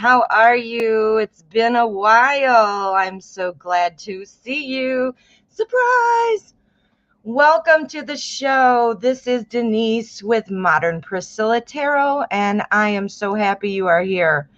How are you? It's been a while. I'm so glad to see you. Surprise! Welcome to the show. This is Denise with Modern Priscilla Tarot, and I am so happy you are here.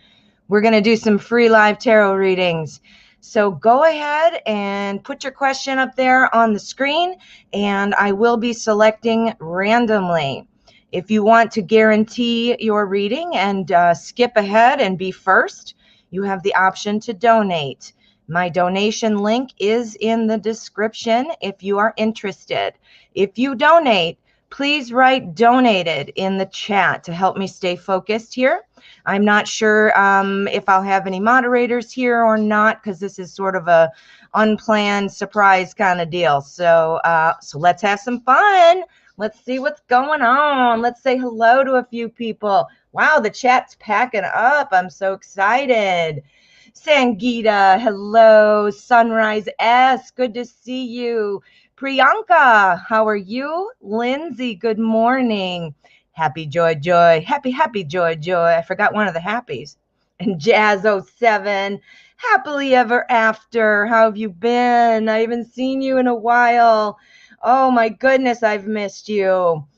We're going to do some free live tarot readings. So go ahead and put your question up there on the screen, and I will be selecting randomly. If you want to guarantee your reading and skip ahead and be first, you have the option to donate. My donation link is in the description if you are interested. If you donate, please write donated in the chat to help me stay focused here. I'm not sure if I'll have any moderators here or not, because this is sort of a unplanned surprise kind of deal. So let's have some fun. Let's see what's going on. Let's say hello to a few people. Wow, the chat's packing up. I'm so excited. Sangeeta, hello. Sunrise S, good to see you. Priyanka, how are you? Lindsay, good morning. Happy Joy Joy. Happy Joy Joy. I forgot one of the happies. And Jazz07, happily ever after. How have you been? I haven't seen you in a while. Oh my goodness, I've missed you. All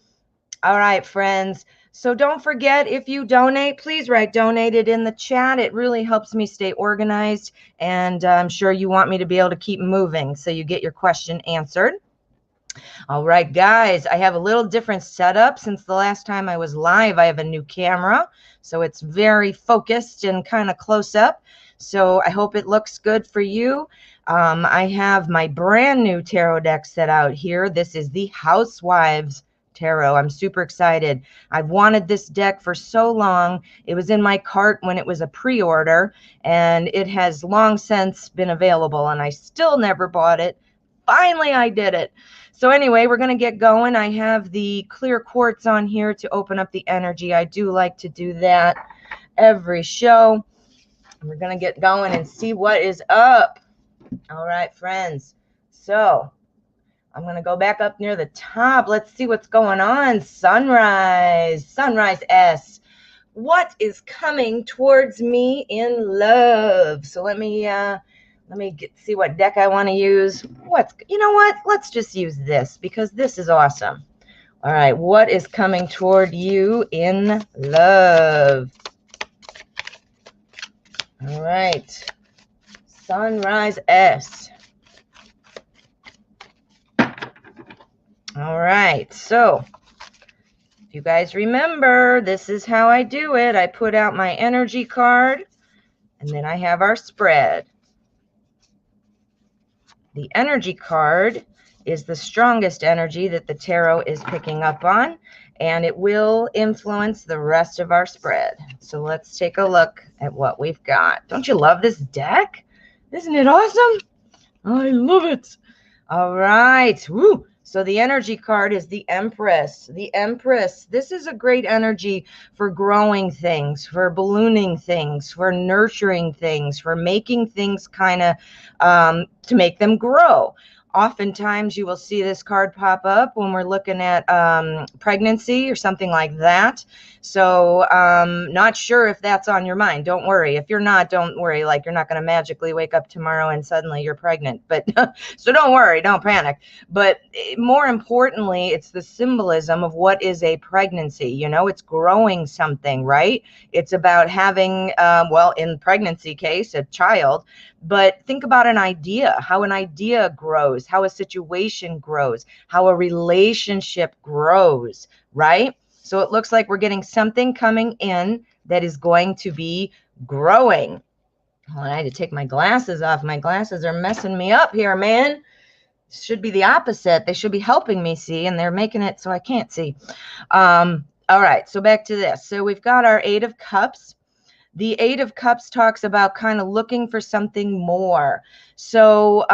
right, friends. So don't forget, if you donate, please write donated in the chat. It really helps me stay organized, and I'm sure you want me to be able to keep moving so you get your question answered. All right, guys, I have a little different setup since the last time I was live. I have a new camera, so it's very focused and kind of close up. So I hope it looks good for you. I have my brand new tarot deck set out here. This is the Housewives Tarot. I'm super excited. I've wanted this deck for so long. It was in my cart when it was a pre-order, and it has long since been available, and I still never bought it. Finally, I did it. So anyway, we're going to get going. I have the clear quartz on here to open up the energy. I do like to do that every show. We're going to get going and see what is up. All right, friends. So I'm going to go back up near the top. Let's see what's going on. Sunrise S. What is coming towards me in love? So let me see what deck I want to use. You know what? Let's just use this because this is awesome. All right, what is coming toward you in love? All right, Sunrise S. All right, so if you guys remember, this is how I do it. I put out my energy card, and then I have our spread. The energy card is the strongest energy that the tarot is picking up on, and it will influence the rest of our spread. So let's take a look at what we've got. Don't you love this deck? Isn't it awesome? I love it. All right. Woo. So the energy card is the Empress. The Empress, this is a great energy for growing things, for ballooning things, for nurturing things, for making things kind of to make them grow. Oftentimes you will see this card pop up when we're looking at pregnancy or something like that. So not sure if that's on your mind. Don't worry. If you're not, don't worry. Like, you're not going to magically wake up tomorrow and suddenly you're pregnant. But so don't worry. Don't panic. But more importantly, it's the symbolism of what is a pregnancy. You know, it's growing something, right? It's about having, well, in pregnancy case, a child. But think about an idea, how an idea grows, how a situation grows, how a relationship grows, right? So it looks like we're getting something coming in that is going to be growing. Oh, I had to take my glasses off. My glasses are messing me up here, man. Should be the opposite. They should be helping me see, and they're making it so I can't see. All right, so back to this. So we've got our Eight of Cups. The Eight of Cups talks about kind of looking for something more. So,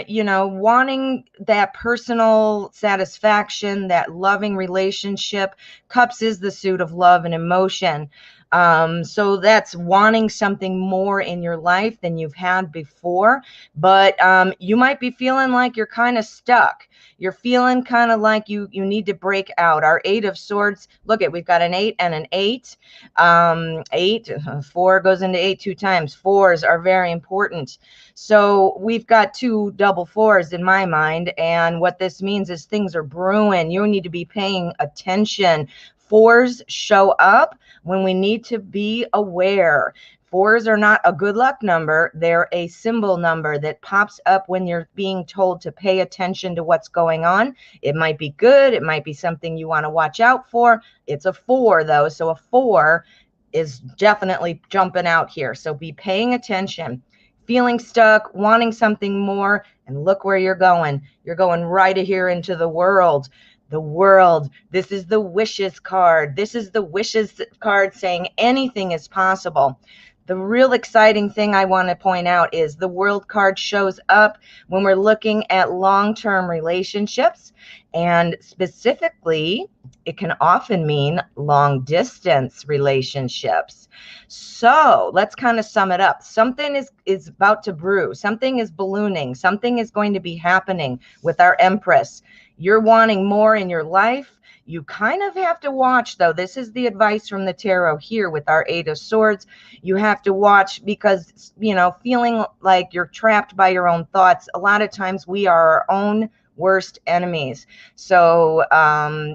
you know, wanting that personal satisfaction, that loving relationship. Cups is the suit of love and emotion. So that's wanting something more in your life than you've had before. But you might be feeling like you're kind of stuck. You're feeling kind of like you need to break out. Our Eight of Swords, look at, we've got an 8 and an 8. 4 goes into 8 2 times. Fours are very important. So we've got 2 double 4s in my mind. And what this means is things are brewing. You need to be paying attention. 4s show up when we need to be aware. 4s are not a good luck number. They're a symbol number that pops up when you're being told to pay attention to what's going on. It might be good. It might be something you want to watch out for. It's a 4 though. So a 4 is definitely jumping out here. So be paying attention. Feeling stuck, wanting something more, and look where you're going. You're going right here into the world. The world. This is the wishes card. This is the wishes card saying anything is possible. The real exciting thing I want to point out is the world card shows up when we're looking at long-term relationships, and specifically it can often mean long-distance relationships. So let's kind of sum it up. Something is about to brew. Something is ballooning. Something is going to be happening with our Empress. You're wanting more in your life. You kind of have to watch, though. This is the advice from the tarot here with our 8 of Swords. You have to watch because, you know, feeling like you're trapped by your own thoughts. A lot of times we are our own worst enemies. So,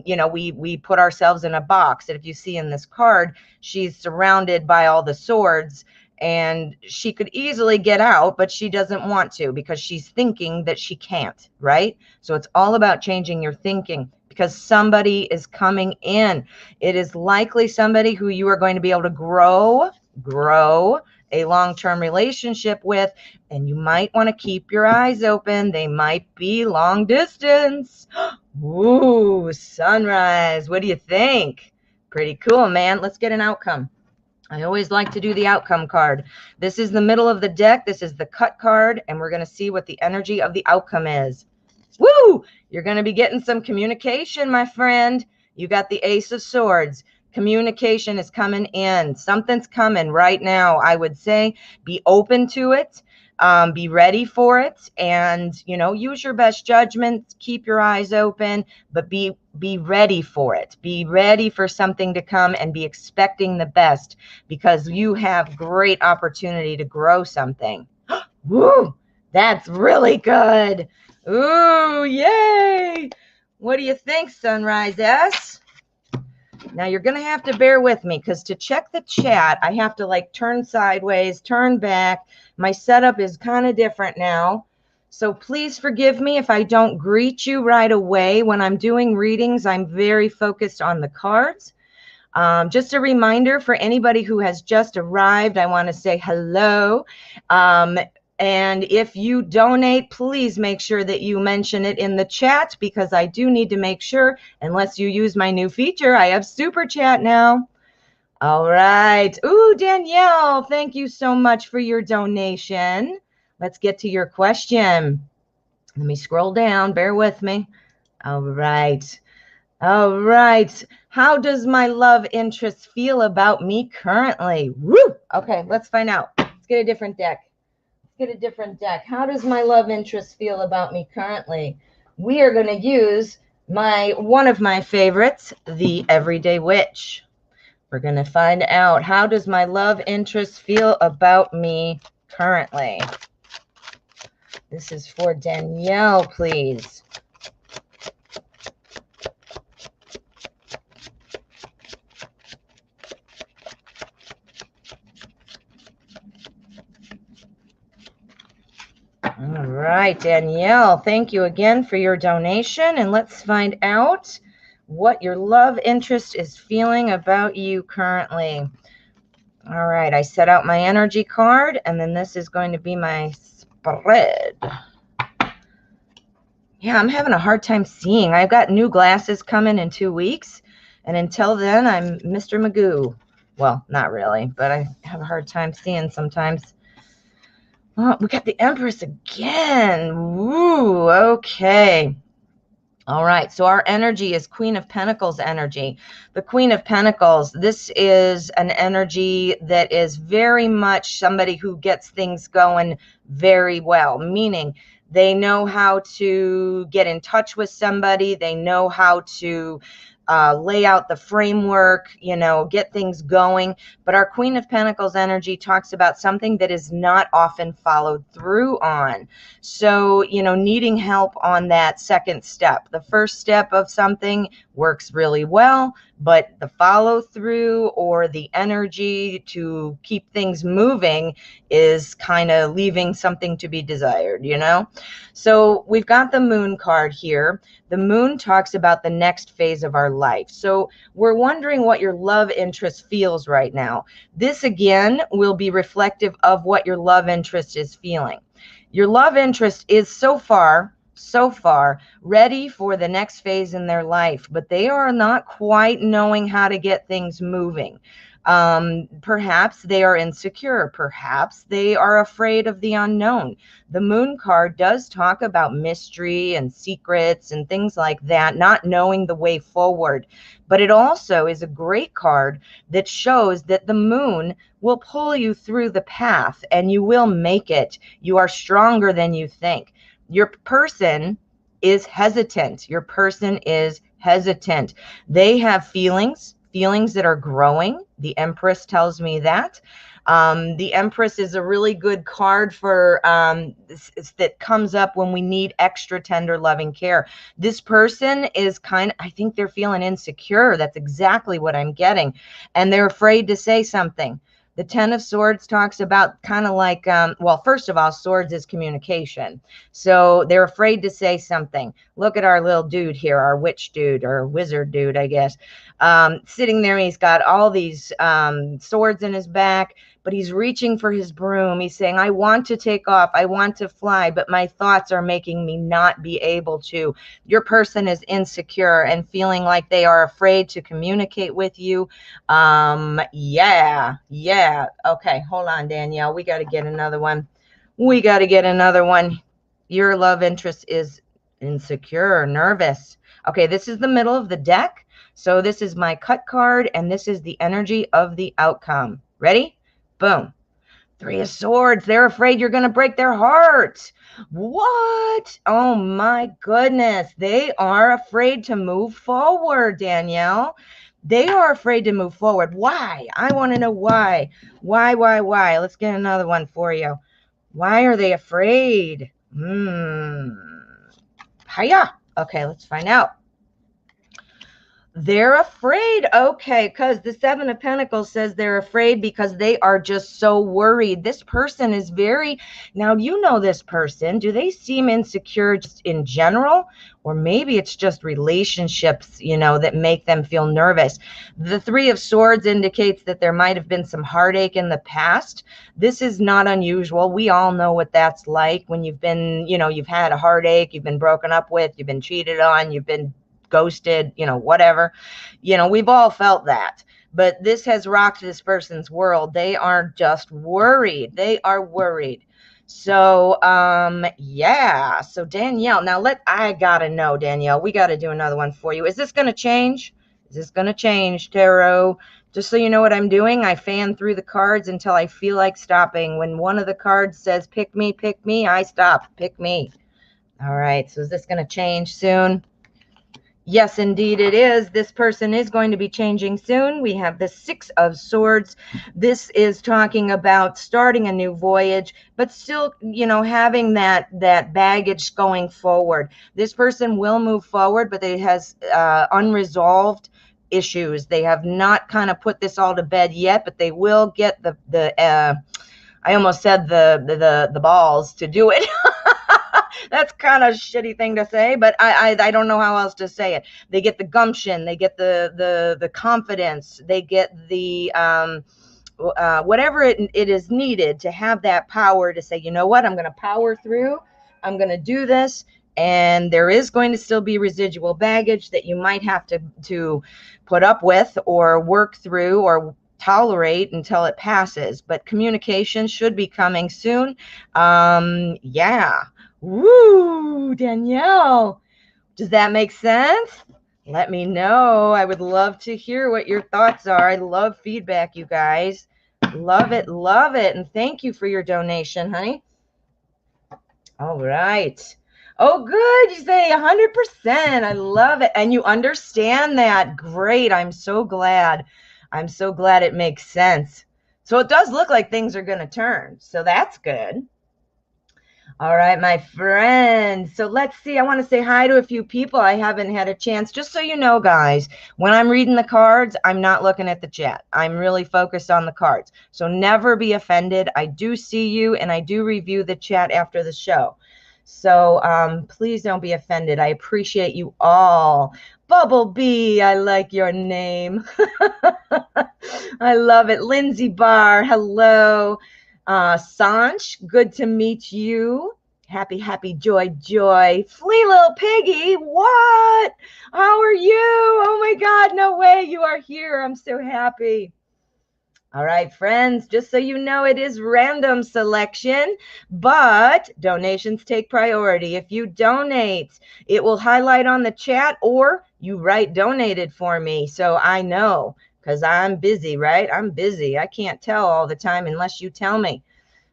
you know, we put ourselves in a box. And if you see in this card, she's surrounded by all the swords. And she could easily get out, but she doesn't want to because she's thinking that she can't, right? So it's all about changing your thinking because somebody is coming in. It is likely somebody who you are going to be able to grow a long-term relationship with, and you might want to keep your eyes open. They might be long distance. Ooh, sunrise. What do you think? Pretty cool, man. Let's get an outcome. I always like to do the outcome card. This is the middle of the deck. This is the cut card, and we're going to see what the energy of the outcome is. Woo! You're going to be getting some communication, my friend. You got the Ace of Swords. Communication is coming in. Something's coming right now. I would say be open to it. Be ready for it, and, you know, use your best judgment. Keep your eyes open, but be ready for it. Be ready for something to come and be expecting the best because you have great opportunity to grow something. Woo! That's really good. Ooh, yay! What do you think, Sunrise S? Now you're going to have to bear with me because to check the chat, I have to like turn sideways, turn back. My setup is kind of different now. So please forgive me if I don't greet you right away. When I'm doing readings, I'm very focused on the cards. Just a reminder for anybody who has just arrived, I want to say hello. And if you donate, please make sure that you mention it in the chat because I do need to make sure, unless you use my new feature, I have Super Chat now. All right. Ooh, Danielle, thank you so much for your donation. Let's get to your question. Let me scroll down. Bear with me. All right. All right. How does my love interest feel about me currently? Woo! Okay, let's find out. Let's get a different deck. Get a different deck. How does my love interest feel about me currently? We are going to use one of my favorites, the Everyday Witch. We're going to find out, how does my love interest feel about me currently? This is for Danielle, please. All right, Danielle, thank you again for your donation. And let's find out what your love interest is feeling about you currently. All right, I set out my energy card, and then this is going to be my spread. Yeah, I'm having a hard time seeing. I've got new glasses coming in 2 weeks, and until then, I'm Mr. Magoo. Well, not really, but I have a hard time seeing sometimes. Oh, we got the Empress again. Woo, okay. All right, so our energy is Queen of Pentacles energy. The Queen of Pentacles, this is an energy that is very much somebody who gets things going very well, meaning they know how to get in touch with somebody. They know how to lay out the framework, you know, get things going. But our Queen of Pentacles energy talks about something that is not often followed through on. So, you know, needing help on that second step. The first step of something works really well, but the follow through or the energy to keep things moving is kind of leaving something to be desired, you know? So we've got the Moon card here. The Moon talks about the next phase of our life. So we're wondering what your love interest feels right now. This again will be reflective of what your love interest is feeling. Your love interest is so far ready for the next phase in their life, but they are not quite knowing how to get things moving. Perhaps they are insecure. Perhaps they are afraid of the unknown. The Moon card does talk about mystery and secrets and things like that, not knowing the way forward. But it also is a great card that shows that the Moon will pull you through the path and you will make it. You are stronger than you think. Your person is hesitant. Your person is hesitant. They have feelings that are growing. The Empress tells me that. The Empress is a really good card for that comes up when we need extra tender loving care. This person is I think they're feeling insecure. That's exactly what I'm getting. And they're afraid to say something. The Ten of Swords talks about kind of like, well, first of all, swords is communication. So they're afraid to say something. Look at our little dude here, our witch dude or wizard dude, I guess. Sitting there, he's got all these swords in his back, but he's reaching for his broom. He's saying, I want to take off. I want to fly, but my thoughts are making me not be able to. Your person is insecure and feeling like they are afraid to communicate with you. Yeah. Okay, hold on, Danielle. We got to get another one. Your love interest is insecure, nervous. Okay, this is the middle of the deck. So this is my cut card, and this is the energy of the outcome. Ready? Boom. Three of Swords. They're afraid you're going to break their heart. What? Oh my goodness. They are afraid to move forward, Danielle. They are afraid to move forward. Why? I want to know why. Why? Let's get another one for you. Why are they afraid? Hiya. Okay, let's find out. They're afraid. Okay, because the Seven of Pentacles says they're afraid because they are just so worried. This person is now you know this person. Do they seem insecure just in general? Or maybe it's just relationships, you know, that make them feel nervous. The Three of Swords indicates that there might have been some heartache in the past. This is not unusual. We all know what that's like when you've been, you know, you've had a heartache, you've been broken up with, you've been cheated on, you've been ghosted, you know, whatever, you know, we've all felt that. But this has rocked this person's world. They aren't just worried. They are worried. So, yeah. So Danielle, now I gotta know, Danielle, we got to do another one for you. Is this going to change? Is this going to change, Tarot? Just so you know what I'm doing, I fan through the cards until I feel like stopping. When one of the cards says, pick me, I stop. Pick me. All right. So is this going to change soon? Yes, indeed it is. This person is going to be changing soon. We have the Six of Swords. This is talking about starting a new voyage, but still, you know, having that baggage going forward. This person will move forward, but it has unresolved issues. They have not kind of put this all to bed yet, but they will get I almost said the balls to do it. That's kind of a shitty thing to say, but I don't know how else to say it. They get the gumption, they get the confidence, they get the whatever it is needed to have that power to say, you know what, I'm going to power through, I'm going to do this. And there is going to still be residual baggage that you might have to put up with or work through or tolerate until it passes. But communication should be coming soon. Yeah. Woo, Danielle. Does that make sense? Let me know. I would love to hear what your thoughts are. I love feedback, you guys. Love it, love it. And thank you for your donation, honey. All right. Oh, good. You say 100%. I love it. And you understand that. Great. I'm so glad. I'm so glad it makes sense. So it does look like things are going to turn. So that's good. All right, my friends. So let's see. I want to say hi to a few people. I haven't had a chance. Just so you know, guys, when I'm reading the cards, I'm not looking at the chat. I'm really focused on the cards. So never be offended. I do see you, and I do review the chat after the show. So please don't be offended. I appreciate you all. Bubblebee, I like your name. I love it. Lindsay Barr, hello. Sanch, good to meet you. Happy, happy, joy, joy. Flea little piggy, what? How are you? Oh my God, no way, you are here. I'm so happy. All right, friends, just so you know, it is random selection, but donations take priority. If you donate, it will highlight on the chat, or you write donated for me so I know, because I'm busy, right? I'm busy. I can't tell all the time unless you tell me.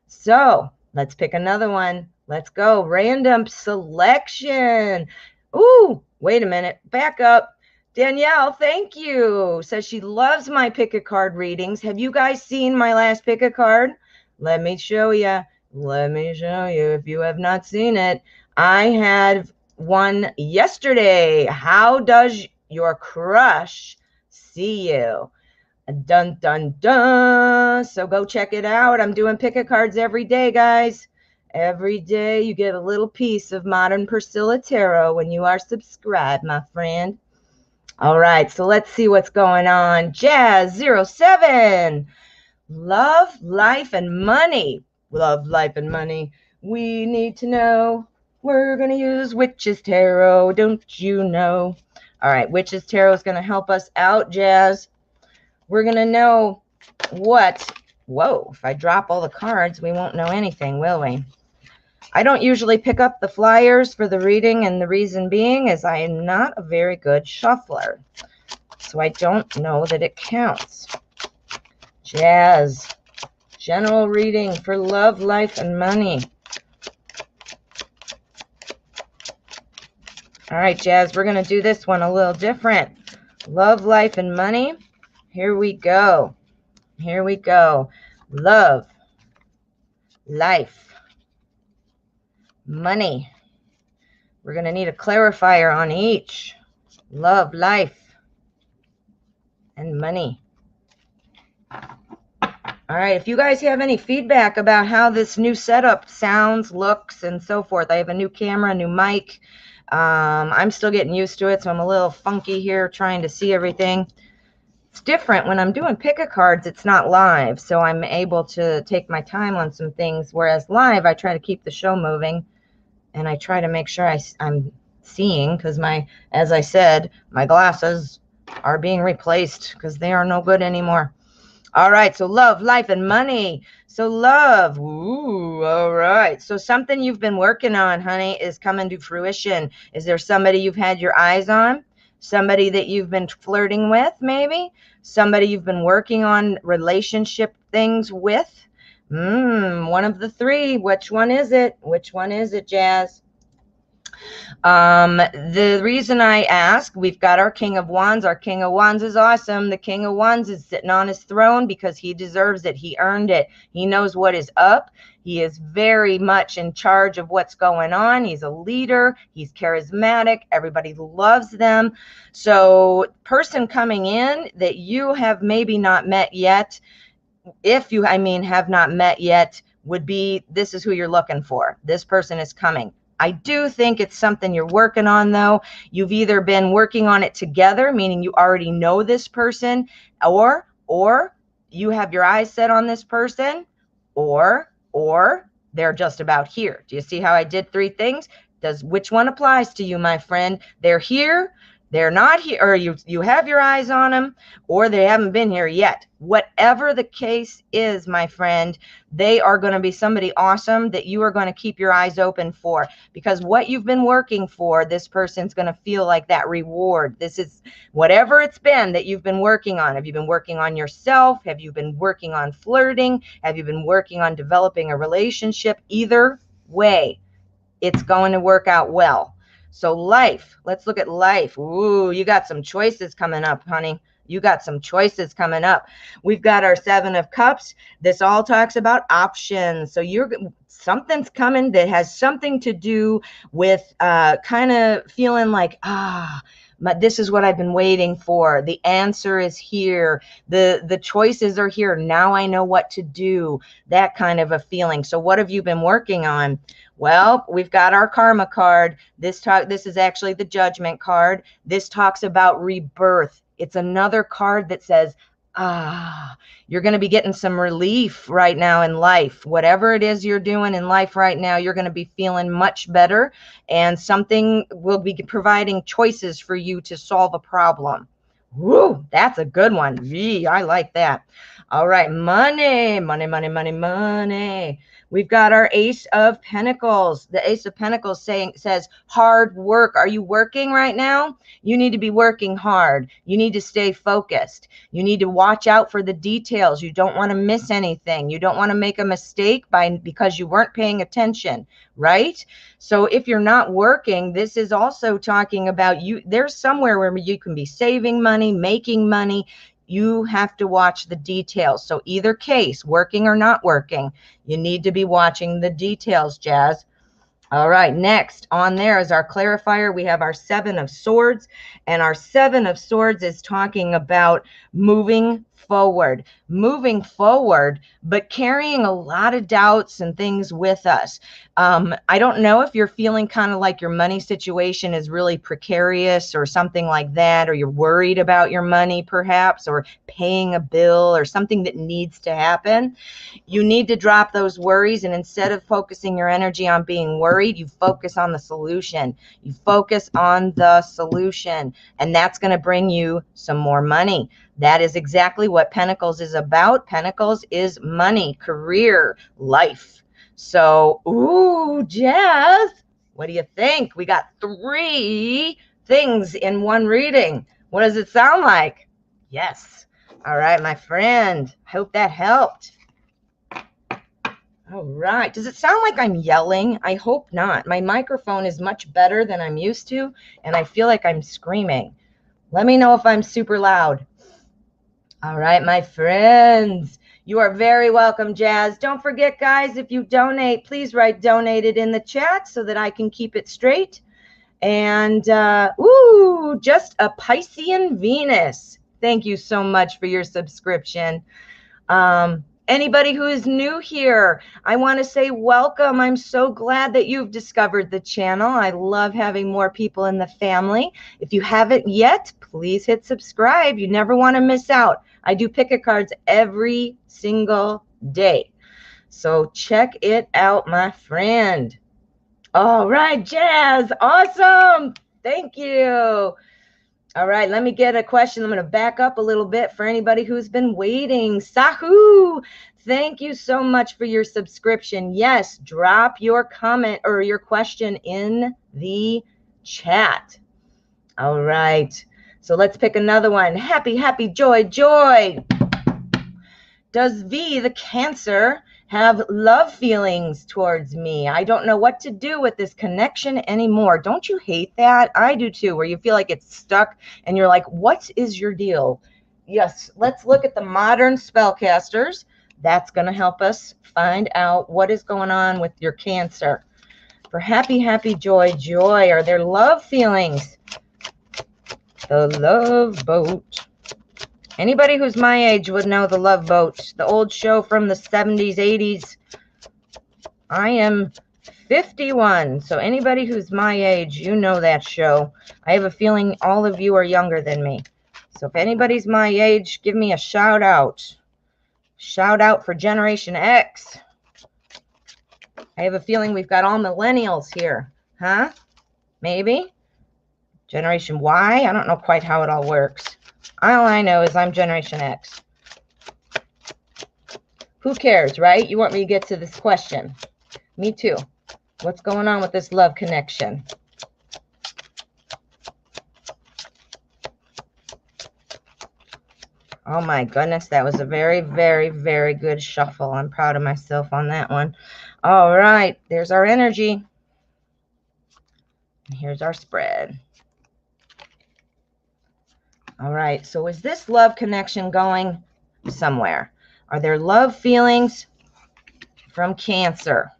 So let's pick another one. Let's go. Random selection. Ooh, wait a minute. Back up. Danielle, thank you. Says she loves my pick a card readings. Have you guys seen my last pick a card? Let me show you. Let me show you if you have not seen it. I had one yesterday. How does your crush see you? Dun, dun, dun. So go check it out. I'm doing pick a cards every day, guys. Every day you get a little piece of Modern Priscilla Tarot when you are subscribed, my friend. All right, so let's see what's going on. Jazz07. Love, life, and money. Love, life, and money. We need to know. We're going to use Witch's Tarot, don't you know? All right, Witch's Tarot is going to help us out, Jazz. We're going to know what. Whoa, if I drop all the cards, we won't know anything, will we? I don't usually pick up the flyers for the reading, and the reason being is I am not a very good shuffler. So I don't know that it counts. Jazz. General reading for love, life, and money. All right, Jazz, we're going to do this one a little different. Love, life, and money. Here we go. Here we go. Love, life, money. We're going to need a clarifier on each. Love, life, and money. All right, if you guys have any feedback about how this new setup sounds, looks, and so forth. I have a new camera, new mic. I'm still getting used to it, so I'm a little funky here trying to see everything. It's different when I'm doing pick-a-cards. It's not live, so I'm able to take my time on some things, whereas live, I try to keep the show moving, and I try to make sure I'm seeing, because as I said, my glasses are being replaced because they are no good anymore. All right, so love, life, and money. So love, ooh, all right. So something you've been working on, honey, is coming to fruition. Is there somebody you've had your eyes on? Somebody that you've been flirting with, maybe? Somebody you've been working on relationship things with? One of the three. Which one is it? Which one is it, Jazz? The reason I ask, we've got our King of Wands. Our King of Wands is awesome. The King of Wands is sitting on his throne because he deserves it. He earned it. He knows what is up. He is very much in charge of what's going on. He's a leader. He's charismatic. Everybody loves them. So person coming in that you have maybe not met yet, if you, have not met yet, would be, this is who you're looking for. This person is coming. I do think it's something you're working on, though. You've either been working on it together, meaning you already know this person, or you have your eyes set on this person, or they're just about here. Do you see how I did three things? Which one applies to you, my friend? They're here, They're not here, or you have your eyes on them, or they haven't been here yet. Whatever the case is, my friend, they are going to be somebody awesome that you are going to keep your eyes open for, because what you've been working for, this person's going to feel like that reward. This is whatever it's been that you've been working on. Have you been working on yourself? Have you been working on flirting? Have you been working on developing a relationship? Either way, it's going to work out well. So life, let's look at life. Ooh, you got some choices coming up, honey. You got some choices coming up. We've got our 7 of Cups. This all talks about options. So something's coming that has something to do with kind of feeling like, this is what I've been waiting for. The answer is here. The choices are here. Now I know what to do. That kind of a feeling. So what have you been working on? Well, we've got our karma card. This is actually the judgment card. This talks about rebirth. It's another card that says, you're going to be getting some relief right now in life. Whatever it is you're doing in life right now, you're going to be feeling much better, and something will be providing choices for you to solve a problem. Woo, that's a good one. I like that. All right, money, money, money, money, money. We've got our Ace of Pentacles. The Ace of Pentacles says hard work. Are you working right now? You need to be working hard. You need to stay focused. You need to watch out for the details. You don't want to miss anything. You don't want to make a mistake because you weren't paying attention, right? So if you're not working, this is also talking about there's somewhere where you can be saving money, making money. You have to watch the details. So either case, working or not working, you need to be watching the details, Jazz. All right, next on there is our clarifier. We have our 7 of Swords, and our 7 of Swords is talking about moving forward, but carrying a lot of doubts and things with us. I don't know if you're feeling kind of like your money situation is really precarious or something like that, or you're worried about your money perhaps, or paying a bill or something that needs to happen. You need to drop those worries, and instead of focusing your energy on being worried, you focus on the solution. You focus on the solution, and that's going to bring you some more money. That is exactly what Pentacles is about. Pentacles is money, career, life. So, ooh, Jazz, what do you think? We got 3 things in one reading. What does it sound like? Yes. All right, my friend. I hope that helped. All right. Does it sound like I'm yelling? I hope not. My microphone is much better than I'm used to, and I feel like I'm screaming. Let me know if I'm super loud. All right, my friends. You are very welcome, Jazz. Don't forget, guys, if you donate, please write donated in the chat so that I can keep it straight. And, just a Piscean Venus. Thank you so much for your subscription. Anybody who is new here, I want to say welcome. I'm so glad that you've discovered the channel. I love having more people in the family. If you haven't yet, please hit subscribe. You never want to miss out. I do pick a cards every single day. So check it out, my friend. All right, Jazz. Awesome. Thank you. All right, let me get a question. I'm going to back up a little bit for anybody who's been waiting. Sahu, thank you so much for your subscription. Yes, drop your comment or your question in the chat. All right, so let's pick another one. Happy, happy, joy, joy. Does V, the Cancer, have love feelings towards me? I don't know what to do with this connection anymore. Don't you hate that? I do too, where you feel like it's stuck and you're like, what is your deal? Yes, let's look at the modern spellcasters. That's going to help us find out what is going on with your Cancer. For happy, happy, joy, joy, are there love feelings? The Love Boat. Anybody who's my age would know The Love Boat, the old show from the 70s, 80s. I am 51, so anybody who's my age, you know that show. I have a feeling all of you are younger than me. So if anybody's my age, give me a shout out. Shout out for Generation X. I have a feeling we've got all millennials here. Huh? Maybe? Generation Y? I don't know quite how it all works. All I know is I'm Generation X. Who cares, right? You want me to get to this question. Me too. What's going on with this love connection? Oh my goodness, that was a very, very, very good shuffle. I'm proud of myself on that one. All right, there's our energy. And here's our spread. All right, so is this love connection going somewhere? Are there love feelings from Cancer?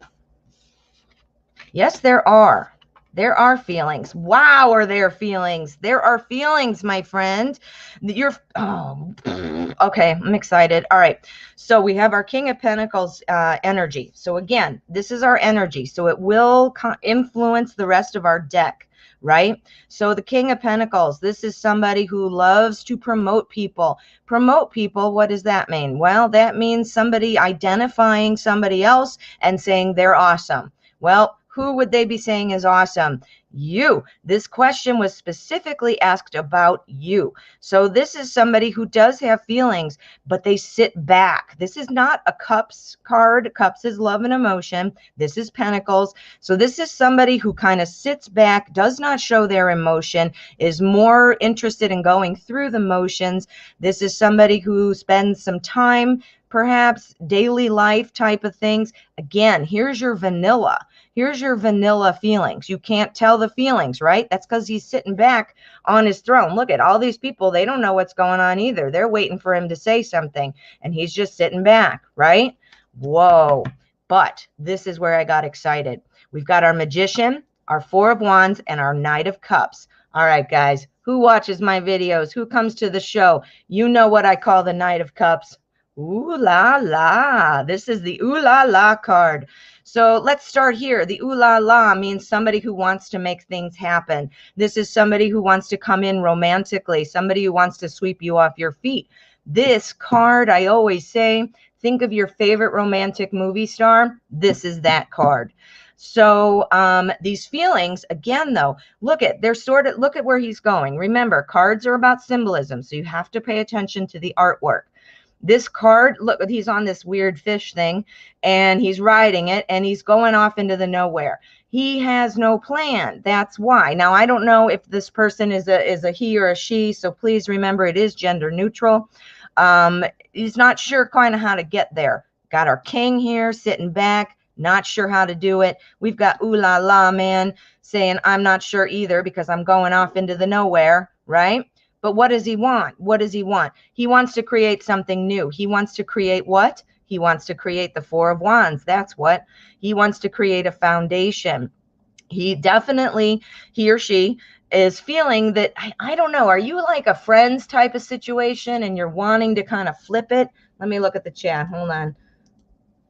Yes, there are. There are feelings. Wow, are there feelings? There are feelings, my friend. Okay, I'm excited. All right, so we have our King of Pentacles energy. So again, this is our energy. So it will influence the rest of our deck, right? So the King of Pentacles, this is somebody who loves to promote people. Promote people, what does that mean? Well, that means somebody identifying somebody else and saying they're awesome. Well, who would they be saying is awesome? You. This question was specifically asked about you. So this is somebody who does have feelings, but they sit back. This is not a Cups card. Cups is love and emotion. This is Pentacles. So this is somebody who kind of sits back, does not show their emotion, is more interested in going through the motions. This is somebody who spends some time, perhaps daily life type of things. Again, here's your vanilla. Here's your vanilla feelings. You can't tell the feelings, right? That's because he's sitting back on his throne. Look at all these people. They don't know what's going on either. They're waiting for him to say something, and he's just sitting back, right? Whoa. But this is where I got excited. We've got our Magician, our Four of Wands, and our Knight of Cups. All right, guys. Who watches my videos? Who comes to the show? You know what I call the Knight of Cups. Ooh la la. This is the ooh la la card. So let's start here. The ooh la la means somebody who wants to make things happen. This is somebody who wants to come in romantically, somebody who wants to sweep you off your feet. This card, I always say, think of your favorite romantic movie star. This is that card. So these feelings, again, though, look at where he's going. Remember, cards are about symbolism, so you have to pay attention to the artwork. This card, look, he's on this weird fish thing, and he's riding it, and he's going off into the nowhere. He has no plan. That's why. Now, I don't know if this person is a he or a she, so please remember it is gender neutral. He's not sure kind of how to get there. Got our king here sitting back, not sure how to do it. We've got ooh la la man saying, I'm not sure either because I'm going off into the nowhere, right? But what does he want? What does he want? He wants to create something new. He wants to create what? He wants to create the Four of Wands. That's what. He wants to create a foundation. He or she is feeling that, I don't know, are you like a friends type of situation and you're wanting to kind of flip it? Let me look at the chat. Hold on.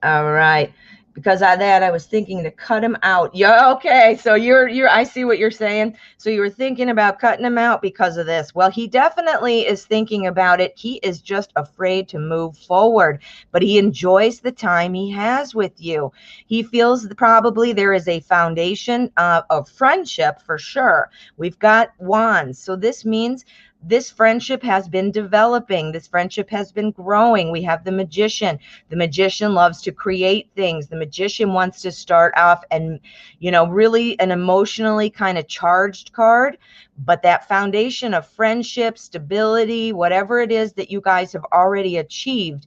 All right. Because of that, I was thinking to cut him out. Yeah, okay. So I see what you're saying. So you were thinking about cutting him out because of this. Well, he definitely is thinking about it. He is just afraid to move forward, but he enjoys the time he has with you. He feels that probably there is a foundation of friendship for sure. We've got wands. So this means this friendship has been developing. This friendship has been growing. We have the Magician. The Magician loves to create things. The Magician wants to start off and, really an emotionally kind of charged card. But that foundation of friendship, stability, whatever it is that you guys have already achieved,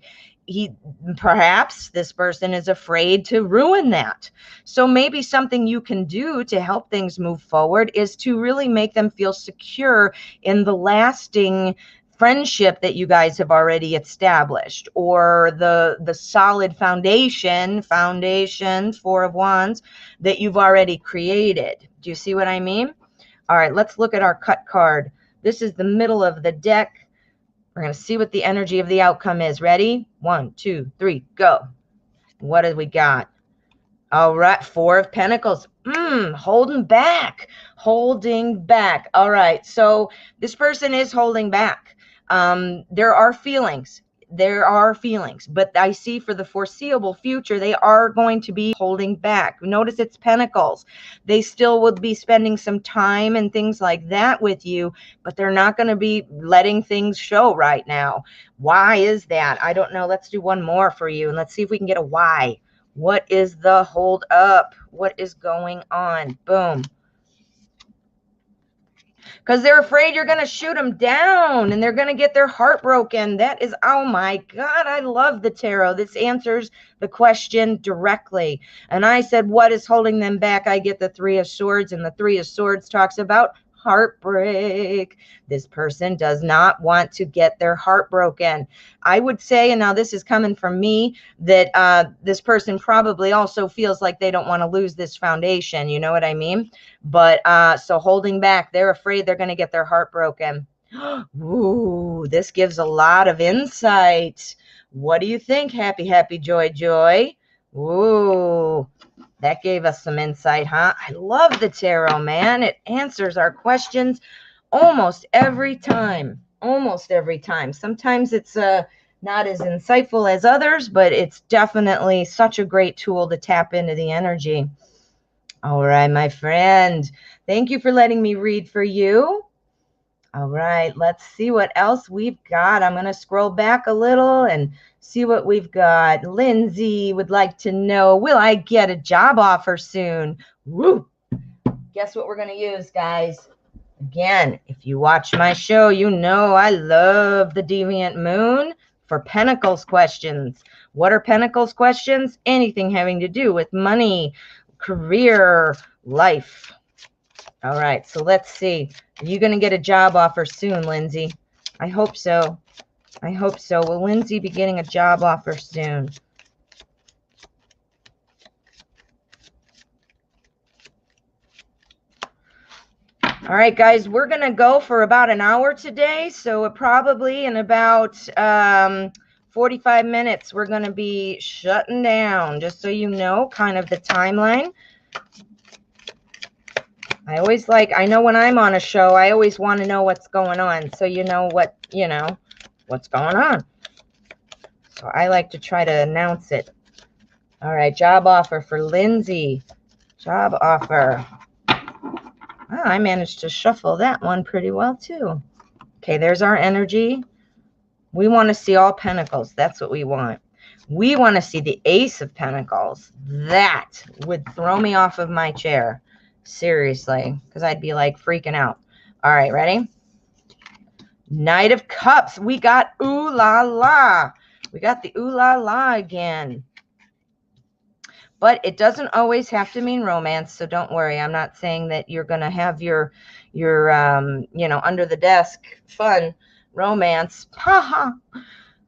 perhaps this person is afraid to ruin that. So maybe something you can do to help things move forward is to really make them feel secure in the lasting friendship that you guys have already established, or the solid foundation, Four of Wands, that you've already created. Do you see what I mean? All right, let's look at our cut card. This is the middle of the deck. We're going to see what the energy of the outcome is. Ready? 1, 2, 3, go. What have we got? All right, Four of Pentacles. Holding back. Holding back. All right, so this person is holding back. There are feelings. there are feelings, but I see for the foreseeable future, they are going to be holding back. Notice it's Pentacles. They still will be spending some time and things like that with you, but they're not going to be letting things show right now. Why is that? I don't know. Let's do one more for you and let's see if we can get a why. What is the hold up? What is going on? Boom. Because they're afraid you're going to shoot them down and they're going to get their heart broken. That is, oh my God, I love the tarot. This answers the question directly. And I said, what is holding them back? I get the Three of Swords, and the Three of Swords talks about heartbreak. This person does not want to get their heart broken. I would say, and now this is coming from me, that this person probably also feels like they don't want to lose this foundation. You know what I mean? But so holding back, they're afraid they're going to get their heart broken. Ooh, this gives a lot of insight. What do you think? Happy, happy, joy, joy. Ooh, that gave us some insight, huh? I love the tarot, man. It answers our questions almost every time. Almost every time. Sometimes it's not as insightful as others, but it's definitely such a great tool to tap into the energy. All right, my friend. Thank you for letting me read for you. All right, let's see what else we've got. I'm going to scroll back a little and see what we've got. Lindsay would like to know, will I get a job offer soon? Woo! Guess what we're going to use, guys? Again, if you watch my show, you know I love the Deviant Moon for Pentacles questions. What are Pentacles questions? Anything having to do with money, career, life. All right, so let's see. Are you going to get a job offer soon, Lindsay? I hope so. I hope so. Will Lindsay be getting a job offer soon? All right, guys, we're going to go for about an hour today. So probably in about 45 minutes, we're going to be shutting down, just so you know, kind of the timeline. I always I know when I'm on a show, I always want to know what's going on. So you know what's going on. So I like to try to announce it. All right, job offer for Lindsay. Job offer. Oh, I managed to shuffle that one pretty well too. Okay, there's our energy. We want to see all Pentacles. That's what we want. We want to see the Ace of Pentacles. That would throw me off of my chair. Seriously, because I'd be like freaking out. All right, ready? Knight of Cups. We got ooh la la. We got the ooh la la again. But it doesn't always have to mean romance, so don't worry. I'm not saying that you're going to have your under the desk fun romance. Haha.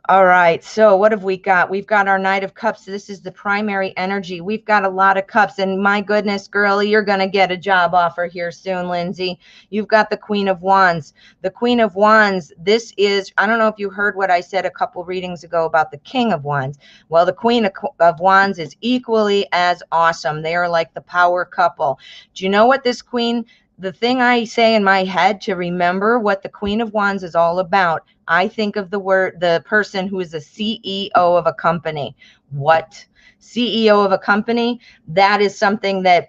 All right, so what have we got? We've got our Knight of Cups. This is the primary energy. We've got a lot of cups, and my goodness, girlie, you're going to get a job offer here soon, Lindsay. You've got the Queen of Wands. The Queen of Wands, this is, I don't know if you heard what I said a couple readings ago about the King of Wands. Well, the Queen of Wands is equally as awesome. They are like the power couple. Do you know what this Queen... The thing I say in my head to remember what the Queen of Wands is all about, I think of the person who is a CEO of a company. What? CEO of a company? That is something that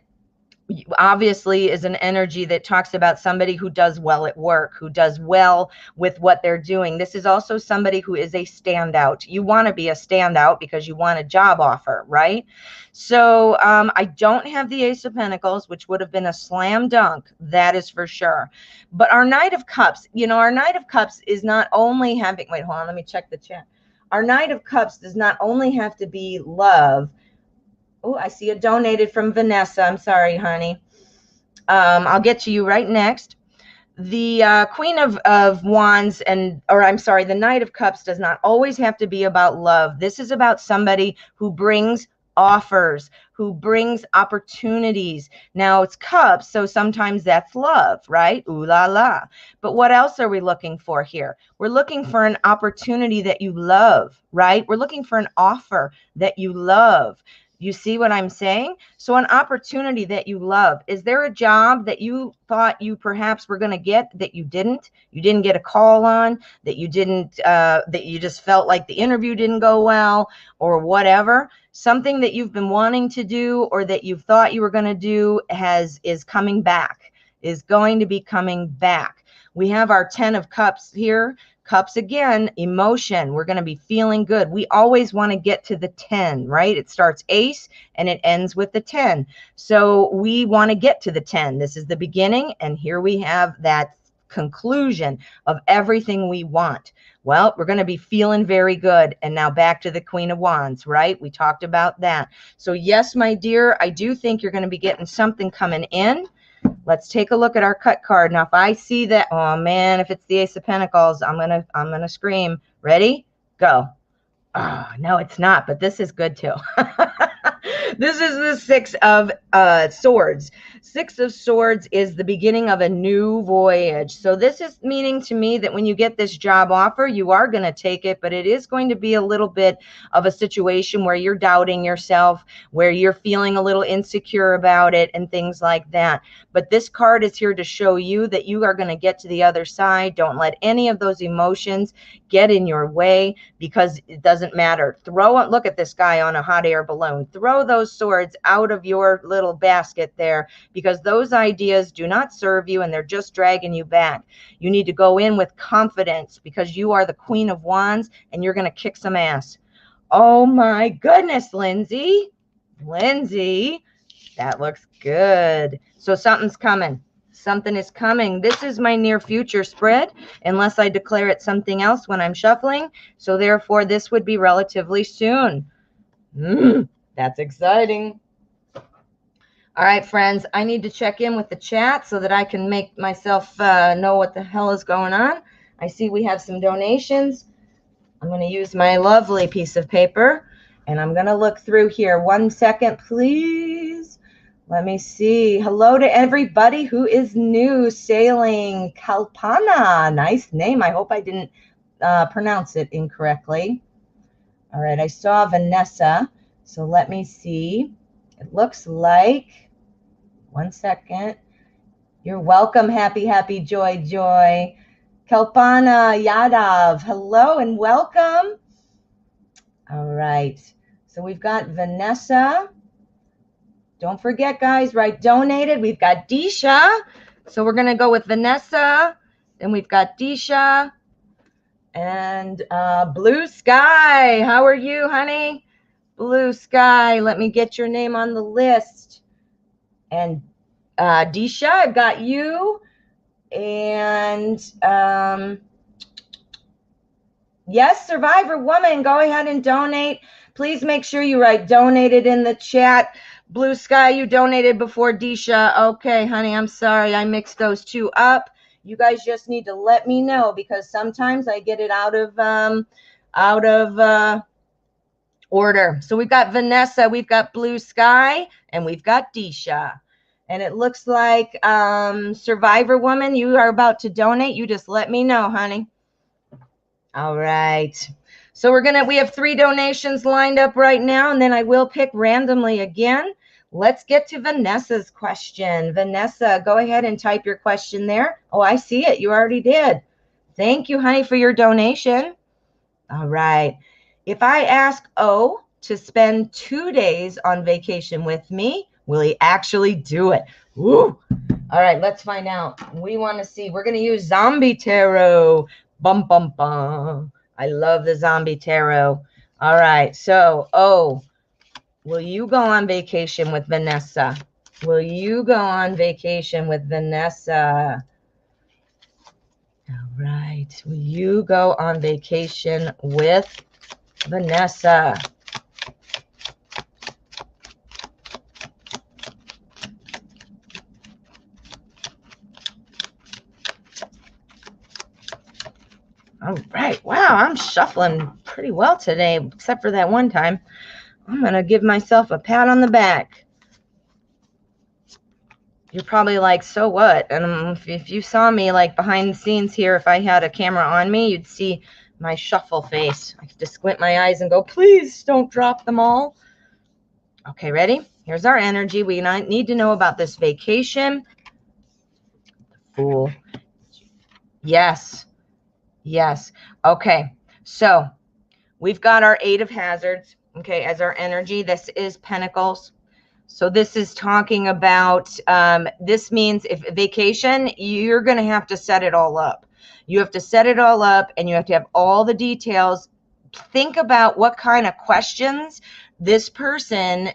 obviously is an energy that talks about somebody who does well at work, who does well with what they're doing. This is also somebody who is a standout. You want to be a standout because you want a job offer, right? So I don't have the Ace of Pentacles, which would have been a slam dunk. That is for sure. But our Knight of Cups, our Knight of Cups is not only having, wait, hold on, let me check the chat. Our Knight of Cups does not only have to be love. Oh, I see a donated from Vanessa. I'm sorry, honey. I'll get to you right next. The Queen of Wands the Knight of Cups does not always have to be about love. This is about somebody who brings offers, who brings opportunities. Now it's cups, so sometimes that's love, right? Ooh la la. But what else are we looking for here? We're looking for an opportunity that you love, right? We're looking for an offer that you love. You see what I'm saying? So an opportunity that you love. Is there a job that you thought you perhaps were going to get that you didn't? You didn't get a call on, that you didn't, that you just felt like the interview didn't go well or whatever? Something that you've been wanting to do or that you thought you were going to do is coming back, is going to be coming back. We have our 10 of Cups here. Cups again, emotion. We're going to be feeling good. We always want to get to the 10, right? It starts ace and it ends with the 10. So we want to get to the 10. This is the beginning. And here we have that conclusion of everything we want. Well, we're going to be feeling very good. And now back to the Queen of Wands, right? We talked about that. So yes, my dear, I do think you're going to be getting something coming in. Let's take a look at our cut card. Now, if I see that, oh man, if it's the Ace of Pentacles, I'm gonna scream. Ready? Go. Oh, no, it's not, but this is good too. This is the Six of Swords. Six of Swords is the beginning of a new voyage. So this is meaning to me that when you get this job offer, you are going to take it, but it is going to be a little bit of a situation where you're doubting yourself, where you're feeling a little insecure about it and things like that. But this card is here to show you that you are going to get to the other side. Don't let any of those emotions get in your way, because it doesn't matter. Look at this guy on a hot air balloon. Throw those swords out of your little basket there, because those ideas do not serve you and they're just dragging you back. You need to go in with confidence, because you are the Queen of Wands and you're going to kick some ass. Oh my goodness, Lindsay. Lindsay, that looks good. So something's coming. Something is coming. This is my near future spread, unless I declare it something else when I'm shuffling. So therefore, this would be relatively soon. That's exciting. All right, friends, I need to check in with the chat so that I can make myself know what the hell is going on. I see we have some donations. I'm going to use my lovely piece of paper, and I'm going to look through here. 1 second, please. Let me see. Hello to everybody who is new. Sailing Kalpana. Nice name. I hope I didn't pronounce it incorrectly. All right, I saw Vanessa. So let me see. It looks like, 1 second. You're welcome. Happy, happy, joy, joy. Kalpana Yadav. Hello and welcome. All right. So we've got Vanessa. Don't forget, guys, right? Donated. We've got Disha. So we're going to go with Vanessa. Then we've got Disha. And Blue Sky. How are you, honey? Blue Sky. Let me get your name on the list. And Disha, I've got you. And yes, Survivor Woman, go ahead and donate. Please make sure you write donated in the chat. Blue Sky, you donated before Disha. Okay, honey, I'm sorry. I mixed those two up. You guys just need to let me know, because sometimes I get it out of order. So we've got Vanessa, we've got Blue Sky, and we've got Disha. And it looks like Survivor Woman, you are about to donate. You just let me know, honey. All right. So we have 3 donations lined up right now, and then I will pick randomly again. Let's get to Vanessa's question. Vanessa, go ahead and type your question there. Oh, I see it. You already did. Thank you, honey, for your donation. All right. If I ask O to spend 2 days on vacation with me, will he actually do it? Woo. All right, let's find out. We want to see. We're going to use Zombie Tarot. Bum, bum, bum. I love the Zombie Tarot. All right, so O, will you go on vacation with Vanessa? Will you go on vacation with Vanessa? All right. Will you go on vacation with Vanessa? All right. Wow, I'm shuffling pretty well today, except for that one time. I'm going to give myself a pat on the back. You're probably like, so what? And if you saw me like behind the scenes here, if I had a camera on me, you'd see my shuffle face. I could just squint my eyes and go, please don't drop them all. Okay, ready? Here's our energy. We need to know about this vacation. Fool. Yes. Yes. Okay. So we've got our Eight of Hazards, okay, as our energy. This is Pentacles. So this is talking about, this means if vacation, you're going to have to set it all up. You have to set it all up and you have to have all the details. Think about what kind of questions this person,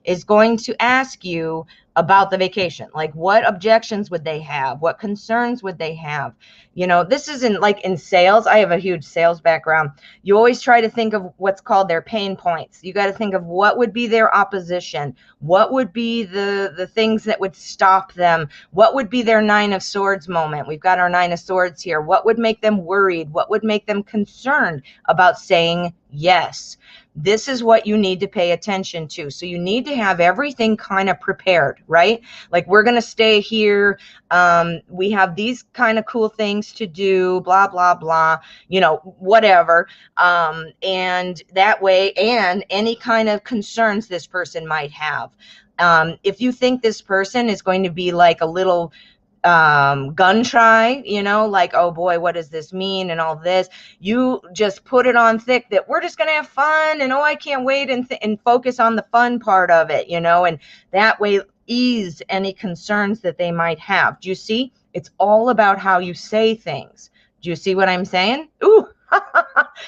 is going to ask you about the vacation. Like, what objections would they have? What concerns would they have? You know, this isn't like in sales. I have a huge sales background. You always try to think of what's called their pain points. You got to think of what would be their opposition. What would be the things that would stop them? What would be their Nine of Swords moment? We've got our Nine of Swords here. What would make them worried? What would make them concerned about saying yes? This is what you need to pay attention to. So you need to have everything kind of prepared, right? Like, we're going to stay here. We have these kind of cool things to do, blah, blah, blah, you know, whatever. And that way, and any kind of concerns this person might have. If you think this person is going to be like a little gun shy, you know, like, oh boy, what does this mean and all this, you just put it on thick that we're just going to have fun and, oh, I can't wait, and focus on the fun part of it, you know, and that way ease any concerns that they might have. Do you see? It's all about how you say things. Do you see what I'm saying? Ooh.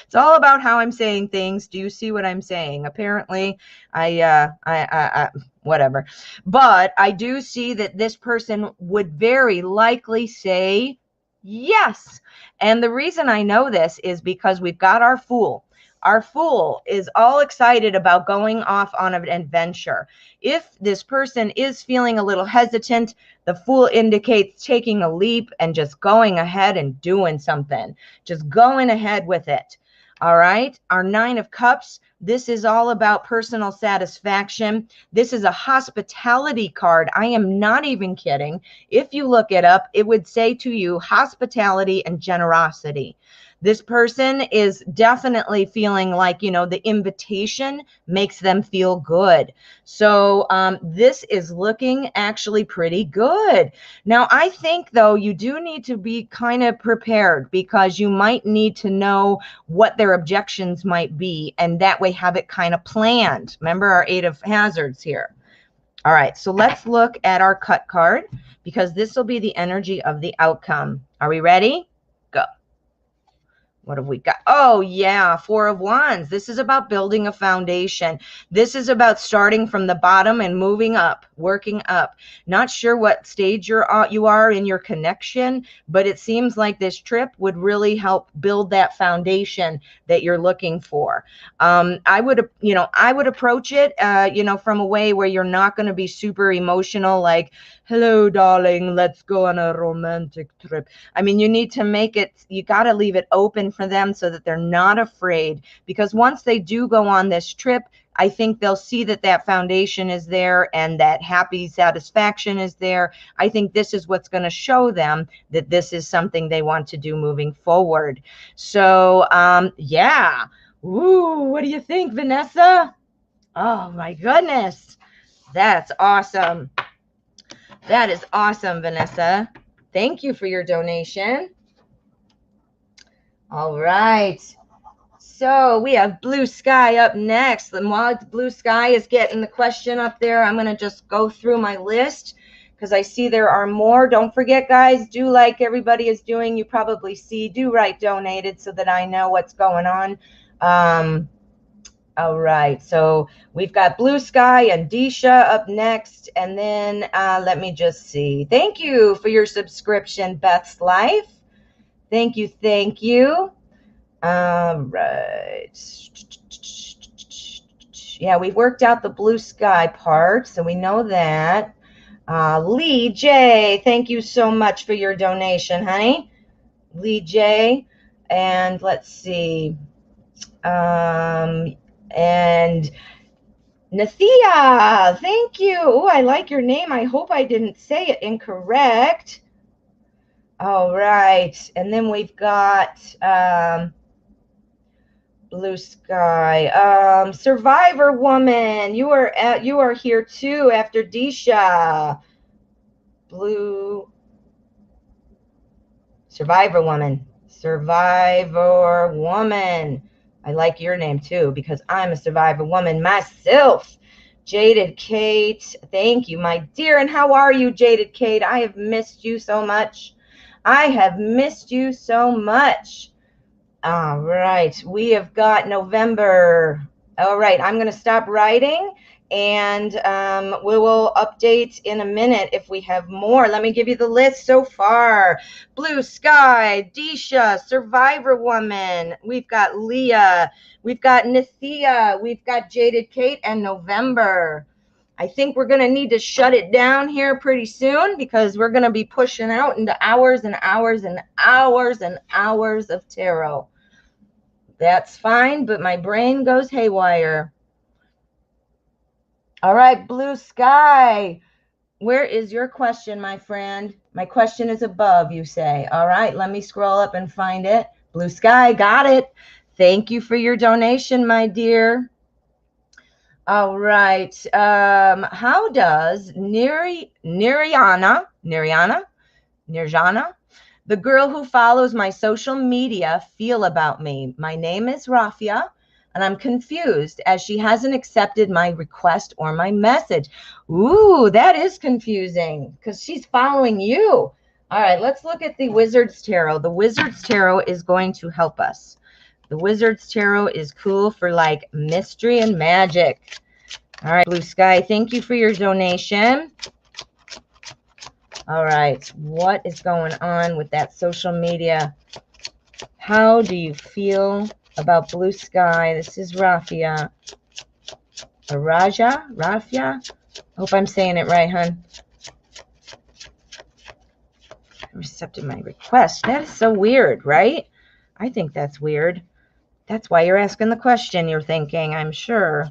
It's all about how I'm saying things. Do you see what I'm saying? Apparently, I whatever. But I do see that this person would very likely say yes. And the reason I know this is because we've got our Fool. Our Fool is all excited about going off on an adventure. If this person is feeling a little hesitant, the Fool indicates taking a leap and just going ahead and doing something. Just going ahead with it. All right. Our Nine of Cups. This is all about personal satisfaction. This is a hospitality card. I am not even kidding. If you look it up, it would say to you hospitality and generosity. This person is definitely feeling like, you know, the invitation makes them feel good. So this is looking actually pretty good. Now, I think, though, you do need to be kind of prepared because you might need to know what their objections might be, and that way have it kind of planned. Remember our Eight of Hazards here. All right, so let's look at our cut card because this will be the energy of the outcome. Are we ready? Go. What have we got? Oh, yeah, Four of Wands. This is about building a foundation. This is about starting from the bottom and moving up, working up. Not sure what stage you are in your connection, but it seems like this trip would really help build that foundation that you're looking for. I would approach it, from a way where you're not going to be super emotional, like, hello, darling, let's go on a romantic trip. I mean, you need to make it, you got to leave it open for them so that they're not afraid, because once they do go on this trip, I think they'll see that that foundation is there and that happy satisfaction is there. I think this is what's going to show them that this is something they want to do moving forward. So, yeah. Ooh, what do you think, Vanessa? Oh, my goodness. That's awesome. That is awesome, Vanessa. Thank you for your donation. All right. So we have Blue Sky up next. And while Blue Sky is getting the question up there, I'm going to just go through my list because I see there are more. Don't forget, guys, do like everybody is doing. You probably see, do write donated so that I know what's going on. All right, so we've got Blue Sky and Disha up next. And then let me just see. Thank you for your subscription, Beth's Life. Thank you, thank you. All right. Yeah, we worked out the Blue Sky part, so we know that. Lee J, thank you so much for your donation, honey. Lee J. And let's see. And Nathia, thank you. Oh, I like your name. I hope I didn't say it incorrect. All right. And then we've got Blue sky. Survivor woman. You are here too after Disha. Blue. Survivor woman. Survivor woman. I like your name too because I'm a survivor woman myself. Jaded Kate. Thank you, my dear. And how are you, Jaded Kate? I have missed you so much. I have missed you so much. All right, we have got November. All right, I'm going to stop writing, and we will update in a minute if we have more. Let me give you the list so far. Blue Sky, Disha, Survivor Woman. We've got Leah. We've got Nithia. We've got Jaded Kate and November. I think we're going to need to shut it down here pretty soon because we're going to be pushing out into hours and hours and hours and hours of tarot. That's fine, but my brain goes haywire. All right, Blue Sky. Where is your question, my friend? My question is above, you say. All right, let me scroll up and find it. Blue Sky, got it. Thank you for your donation, my dear. All right. How does Nirjana, the girl who follows my social media, feel about me? My name is Rafia, and I'm confused as she hasn't accepted my request or my message. Ooh, that is confusing because she's following you. All right, let's look at the Wizard's Tarot. The Wizard's Tarot is going to help us. The Wizard's Tarot is cool for like mystery and magic. All right, Blue Sky, thank you for your donation. All right, what is going on with that social media? How do you feel about Blue Sky? This is Rafia. Rafia? Hope I'm saying it right, hun. I accepted my request. That is so weird, right? I think that's weird. That's why you're asking the question, you're thinking, I'm sure.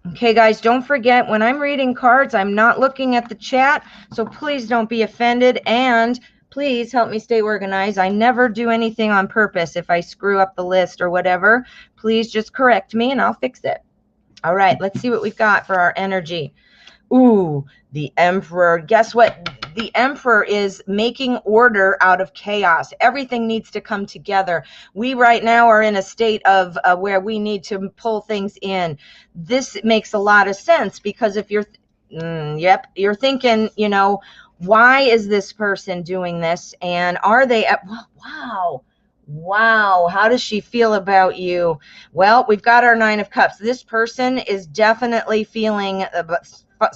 Okay, guys, don't forget, when I'm reading cards, I'm not looking at the chat, so please don't be offended, and please help me stay organized. I never do anything on purpose. If I screw up the list or whatever, please just correct me, and I'll fix it. All right, let's see what we've got for our energy. Ooh, the Emperor. Guess what? The Emperor is making order out of chaos. Everything needs to come together. We right now are in a state of where we need to pull things in. This makes a lot of sense because if you're, you're thinking, you know, why is this person doing this? And are they, wow, how does she feel about you? Well, we've got our Nine of Cups. This person is definitely feeling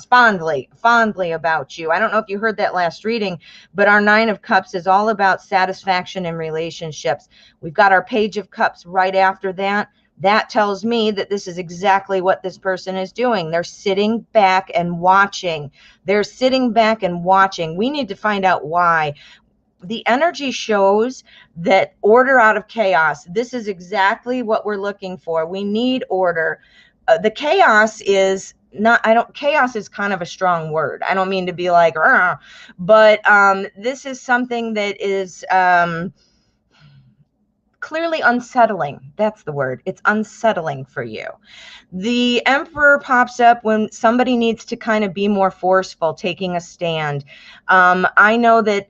fondly about you. I don't know if you heard that last reading, but our Nine of Cups is all about satisfaction in relationships. We've got our Page of Cups right after that. That tells me that this is exactly what this person is doing. They're sitting back and watching. They're sitting back and watching. We need to find out why. The energy shows that order out of chaos. This is exactly what we're looking for. We need order. The chaos is not, chaos is kind of a strong word. I don't mean to be like, but this is something that is clearly unsettling. That's the word. It's unsettling for you. The Emperor pops up when somebody needs to kind of be more forceful, taking a stand. I know that,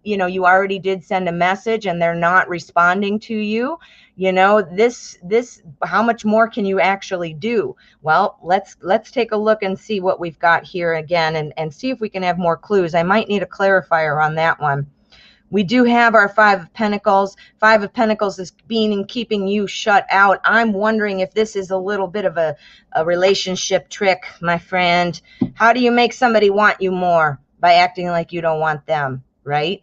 you know, you already did send a message and they're not responding to you. You know, how much more can you actually do? Well, let's take a look and see what we've got here again and see if we can have more clues. I might need a clarifier on that one. We do have our Five of Pentacles. Five of Pentacles is keeping you shut out. I'm wondering if this is a little bit of a relationship trick, my friend. How do you make somebody want you more? By acting like you don't want them, right?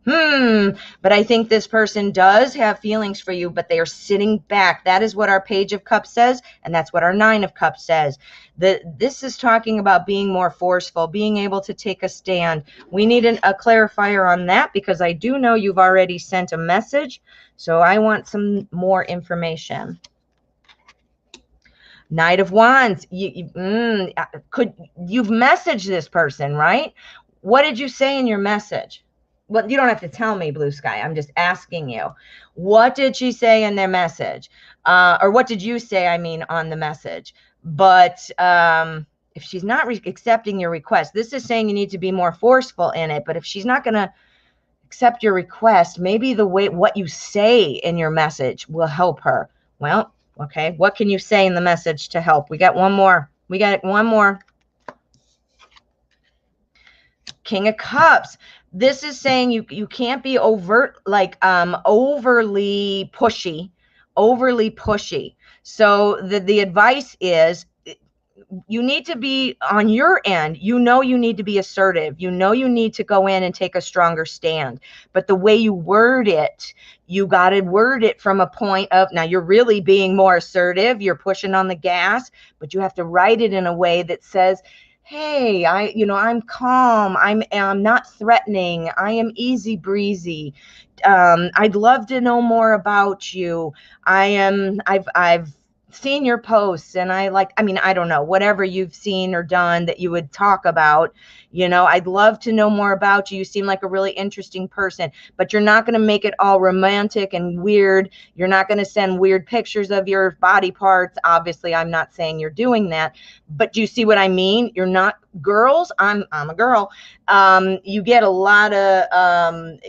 But I think this person does have feelings for you, but they are sitting back. That is what our Page of Cups says, and that's what our Nine of Cups says. This is talking about being more forceful, being able to take a stand. We need a clarifier on that because I do know you've already sent a message, so I want some more information. Knight of Wands. You've messaged this person, right? What did you say in your message? well, you don't have to tell me, Blue Sky. I'm just asking you. What did she say in their message? Or what did you say, I mean, on the message? But if she's not accepting your request, this is saying you need to be more forceful in it. But if she's not going to accept your request, maybe the way what you say in your message will help her. Well, okay. What can you say in the message to help? We got one more. We got one more. King of Cups. This is saying you can't be overly pushy. So the advice is you need to be on your end. You need to be assertive. You need to go in and take a stronger stand. But the way you word it, you got to word it from a point of, now you're really being more assertive. You're pushing on the gas, but you have to write it in a way that says, hey, I'm calm. I'm not threatening. I am easy breezy. I'd love to know more about you. I've seen your posts, and I don't know, whatever you've seen or done that you would talk about. I'd love to know more about you. You seem like a really interesting person, but you're not going to make it all romantic and weird. You're not going to send weird pictures of your body parts. Obviously, I'm not saying you're doing that, but do you see what I mean? You're not girls. I'm a girl. You get a lot of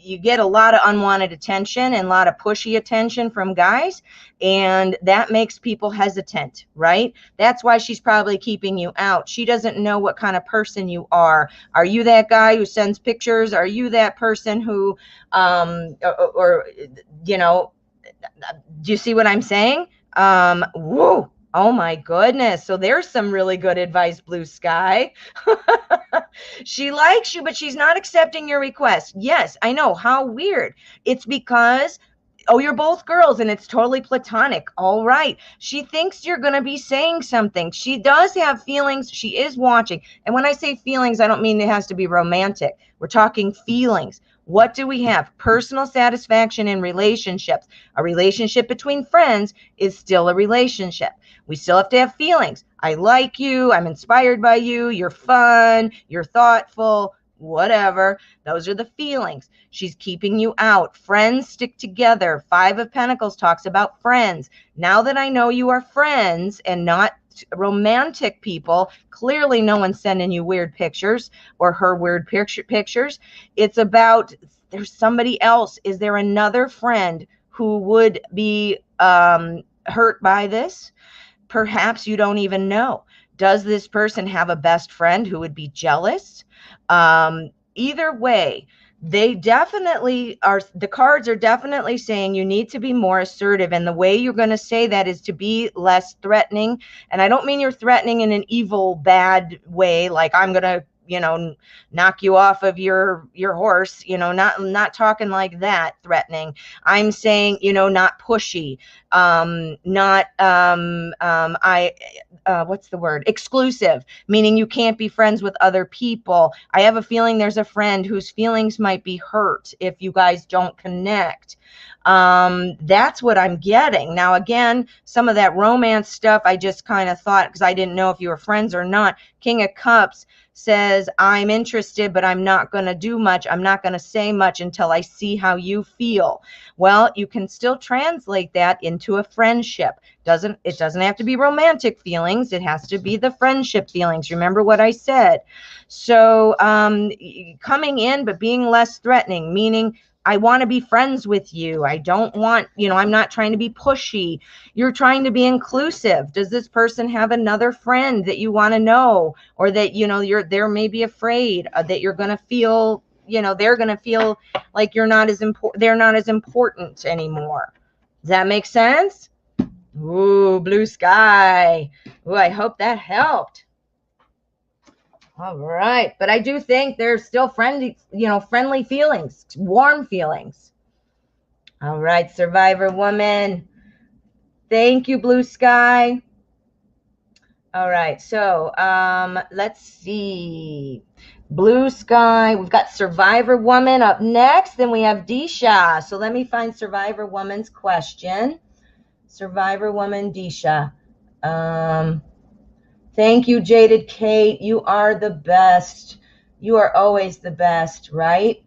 you get a lot of unwanted attention and a lot of pushy attention from guys, and that makes people hesitant, right? That's why she's probably keeping you out. She doesn't know what kind of person you are. Are you that guy who sends pictures? Are you that person who or do you see what I'm saying? Whoa. Oh my goodness. So there's some really good advice, Blue Sky. She likes you, but she's not accepting your request. Yes, I know. How weird. It's because, oh, you're both girls and it's totally platonic. All right. She thinks you're going to be saying something. She does have feelings. She is watching. And when I say feelings, I don't mean it has to be romantic. We're talking feelings. What do we have? Personal satisfaction in relationships. A relationship between friends is still a relationship. We still have to have feelings. I like you. I'm inspired by you. You're fun. You're thoughtful. Whatever. Those are the feelings. She's keeping you out. Friends stick together. 5 of Pentacles talks about friends. Now that I know you are friends and not romantic people, clearly no one's sending you weird pictures or her weird pictures. It's about, there's somebody else. Is there another friend who would be hurt by this? Perhaps you don't even know. Does this person have a best friend who would be jealous? Either way, they definitely are. The cards are definitely saying you need to be more assertive. And the way you're going to say that is to be less threatening. And I don't mean you're threatening in an evil, bad way, like I'm going to, knock you off of your horse, not talking like that, threatening. I'm saying, not pushy, what's the word? Exclusive, meaning you can't be friends with other people. I have a feeling there's a friend whose feelings might be hurt if you guys don't connect. That's what I'm getting. Now, again, some of that romance stuff, I just kind of thought, because I didn't know if you were friends or not. King of Cups says, I'm interested, but I'm not going to do much. I'm not going to say much until I see how you feel. Well, you can still translate that into a friendship. It doesn't have to be romantic feelings. It has to be the friendship feelings. Remember what I said. So coming in, but being less threatening, meaning I want to be friends with you. I don't want, I'm not trying to be pushy. You're trying to be inclusive. Does this person have another friend that you want to know, or that, they're maybe afraid that you're going to feel, they're going to feel like they're not as important anymore. Does that make sense? Ooh, Blue Sky. Ooh, I hope that helped. All right. But I do think there's still friendly feelings, warm feelings. All right, Survivor Woman. Thank you, Blue Sky. All right. So let's see. Blue Sky. We've got Survivor Woman up next. Then we have Disha. So let me find Survivor Woman's question. Survivor Woman, Disha. Thank you, Jaded Kate. You are the best. You are always the best, right?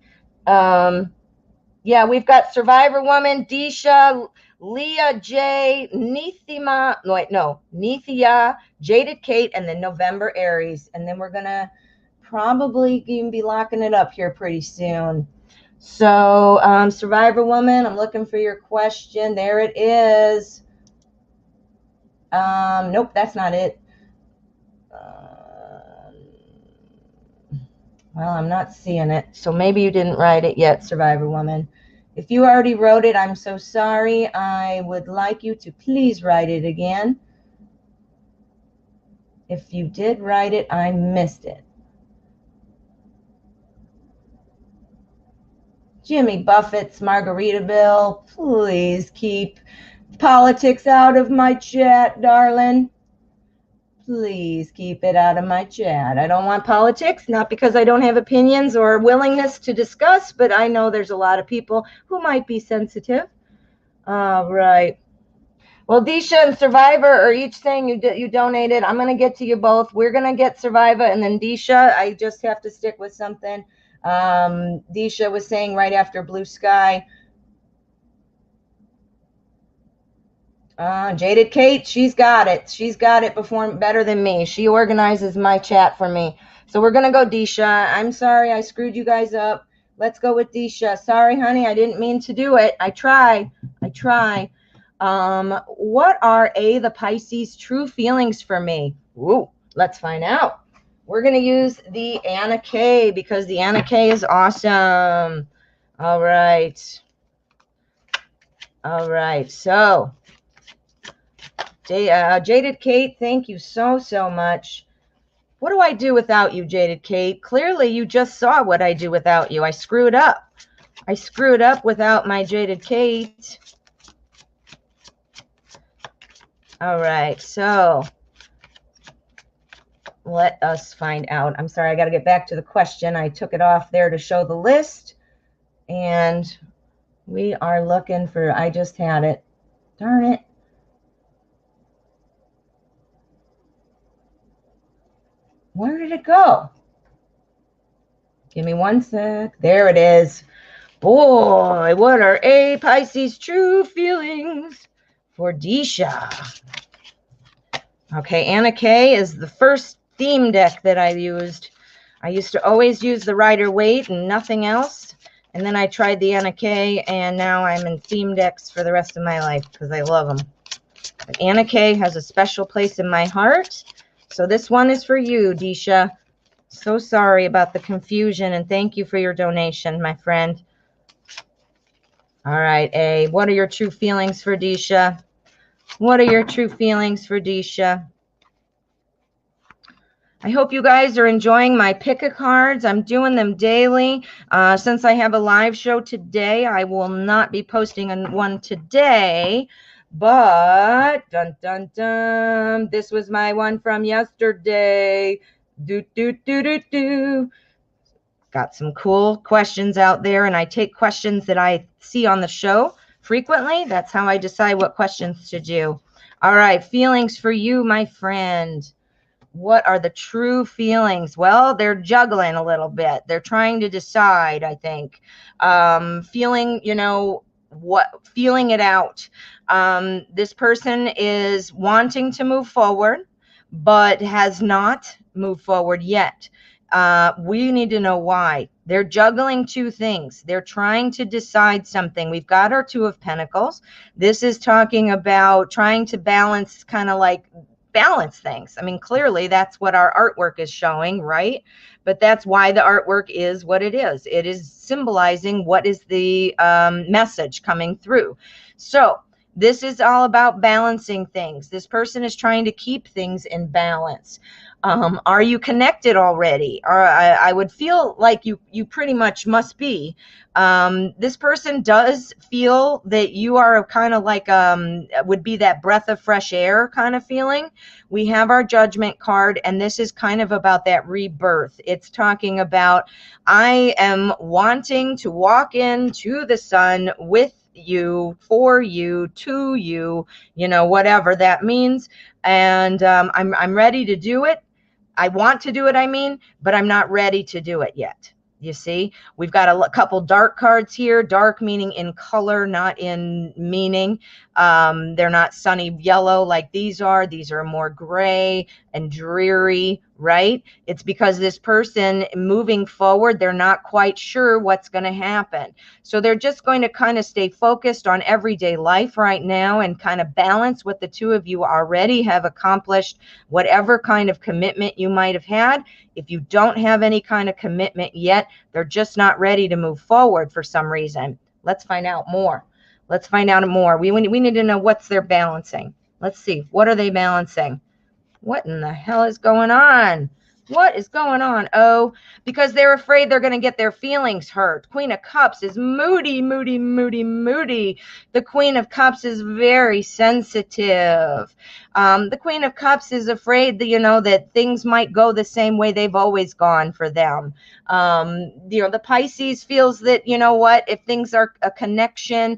Yeah, we've got Survivor Woman, Disha, Leah J, Nithima, Nithia, Jaded Kate, and then November Aries. And then we're going to probably even be locking it up here pretty soon. So, Survivor Woman, I'm looking for your question. There it is. Nope, that's not it. Well, I'm not seeing it. So maybe you didn't write it yet, Survivor Woman. If you already wrote it, I'm so sorry. I would like you to please write it again. If you did write it, I missed it. Jimmy Buffett's Margaritaville, please keep politics out of my chat, darling. Please keep it out of my chat. I don't want politics, not because I don't have opinions or willingness to discuss, but I know there's a lot of people who might be sensitive. All right. Well, Disha and Survivor are each saying you donated. I'm going to get to you both. We're going to get Survivor and then Disha. I just have to stick with something. Disha was saying right after Blue Sky. Jaded Kate, she's got it. She's got it better than me. She organizes my chat for me. So we're going to go Disha. I'm sorry I screwed you guys up. Let's go with Disha. Sorry, honey, I didn't mean to do it. I try. What are the Pisces' true feelings for me? Ooh, let's find out. We're going to use the Anna K because the Anna K is awesome. All right. So Jaded Kate, thank you so much. What do I do without you, Jaded Kate? Clearly, you just saw what I do without you. I screwed up. I screwed up without my Jaded Kate. All right, so let us find out. I'm sorry, I got to get back to the question. I took it off there to show the list, and we are looking for, I just had it. Darn it. Where did it go? Give me one sec. There it is. Boy, what are Pisces' true feelings for Disha? Okay, Anna K is the first theme deck that I used. I used to always use the Rider-Waite and nothing else. And then I tried the Anna K, and now I'm in theme decks for the rest of my life because I love them. But Anna K has a special place in my heart. So this one is for you, Disha. So sorry about the confusion, and thank you for your donation, my friend. All right, A, what are your true feelings for Disha? What are your true feelings for Disha? I hope you guys are enjoying my pick-a-cards. I'm doing them daily. Since I have a live show today, I will not be posting one today. But, dun, dun, dun, this was my one from yesterday. Got some cool questions out there, and I take questions that I see on the show frequently. That's how I decide what questions to do. All right, feelings for you, my friend. What are the true feelings? Well, they're juggling a little bit. They're trying to decide, I think. Feeling, feeling it out. This person is wanting to move forward, but has not moved forward yet. We need to know why. They're juggling two things. They're trying to decide something. We've got our Two of Pentacles. This is talking about trying to balance, kind of like balance things. I mean, clearly that's what our artwork is showing, right? But that's why the artwork is what it is. It is symbolizing what is the message coming through. So this is all about balancing things. This person is trying to keep things in balance. Are you connected already? Or I would feel like you pretty much must be. This person does feel that you are kind of like, would be that breath of fresh air kind of feeling. We have our Judgment card, and this is kind of about that rebirth. It's talking about, I am wanting to walk into the sun with you, for you, to you, whatever that means. And I'm ready to do it. I want to do it, but I'm not ready to do it yet. You see, we've got a couple dark cards here. Dark meaning in color, not in meaning. They're not sunny yellow like these are. These are more gray and dreary, right? It's because this person moving forward, they're not quite sure what's going to happen. So they're just going to kind of stay focused on everyday life right now and kind of balance what the two of you already have accomplished, whatever kind of commitment you might have had. If you don't have any kind of commitment yet, they're just not ready to move forward for some reason. Let's find out more. Let's find out more. We need to know what's they're balancing. Let's see. What are they balancing? What in the hell is going on? What is going on? Oh, because they're afraid they're going to get their feelings hurt. Queen of Cups is moody, moody, moody, moody. The Queen of Cups is very sensitive. The Queen of Cups is afraid that, you know, that things might go the same way they've always gone for them. You know, the Pisces feels that, you know what, if things are a connection,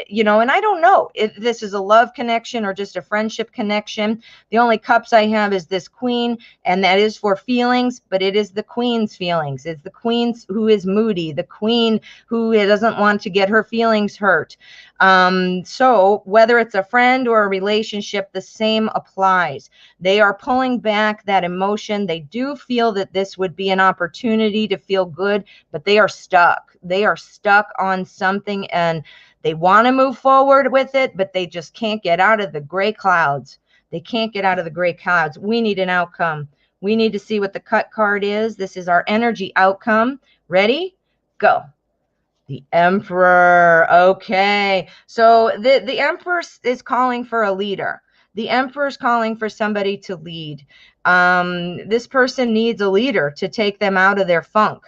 you know, and I don't know if this is a love connection or just a friendship connection. The only cups I have is this Queen, and that is for feelings, but it is the Queen's feelings. It's the Queen who is moody, the Queen who doesn't want to get her feelings hurt. So whether it's a friend or a relationship, the same applies. They are pulling back that emotion. They do feel that this would be an opportunity to feel good, but they are stuck. They are stuck on something, and they want to move forward with it, but they just can't get out of the gray clouds. They can't get out of the gray clouds. We need an outcome. We need to see what the cut card is. This is our energy outcome. Ready? Go. The Emperor. Okay. So the Emperor is calling for a leader. The Emperor is calling for somebody to lead. This person needs a leader to take them out of their funk.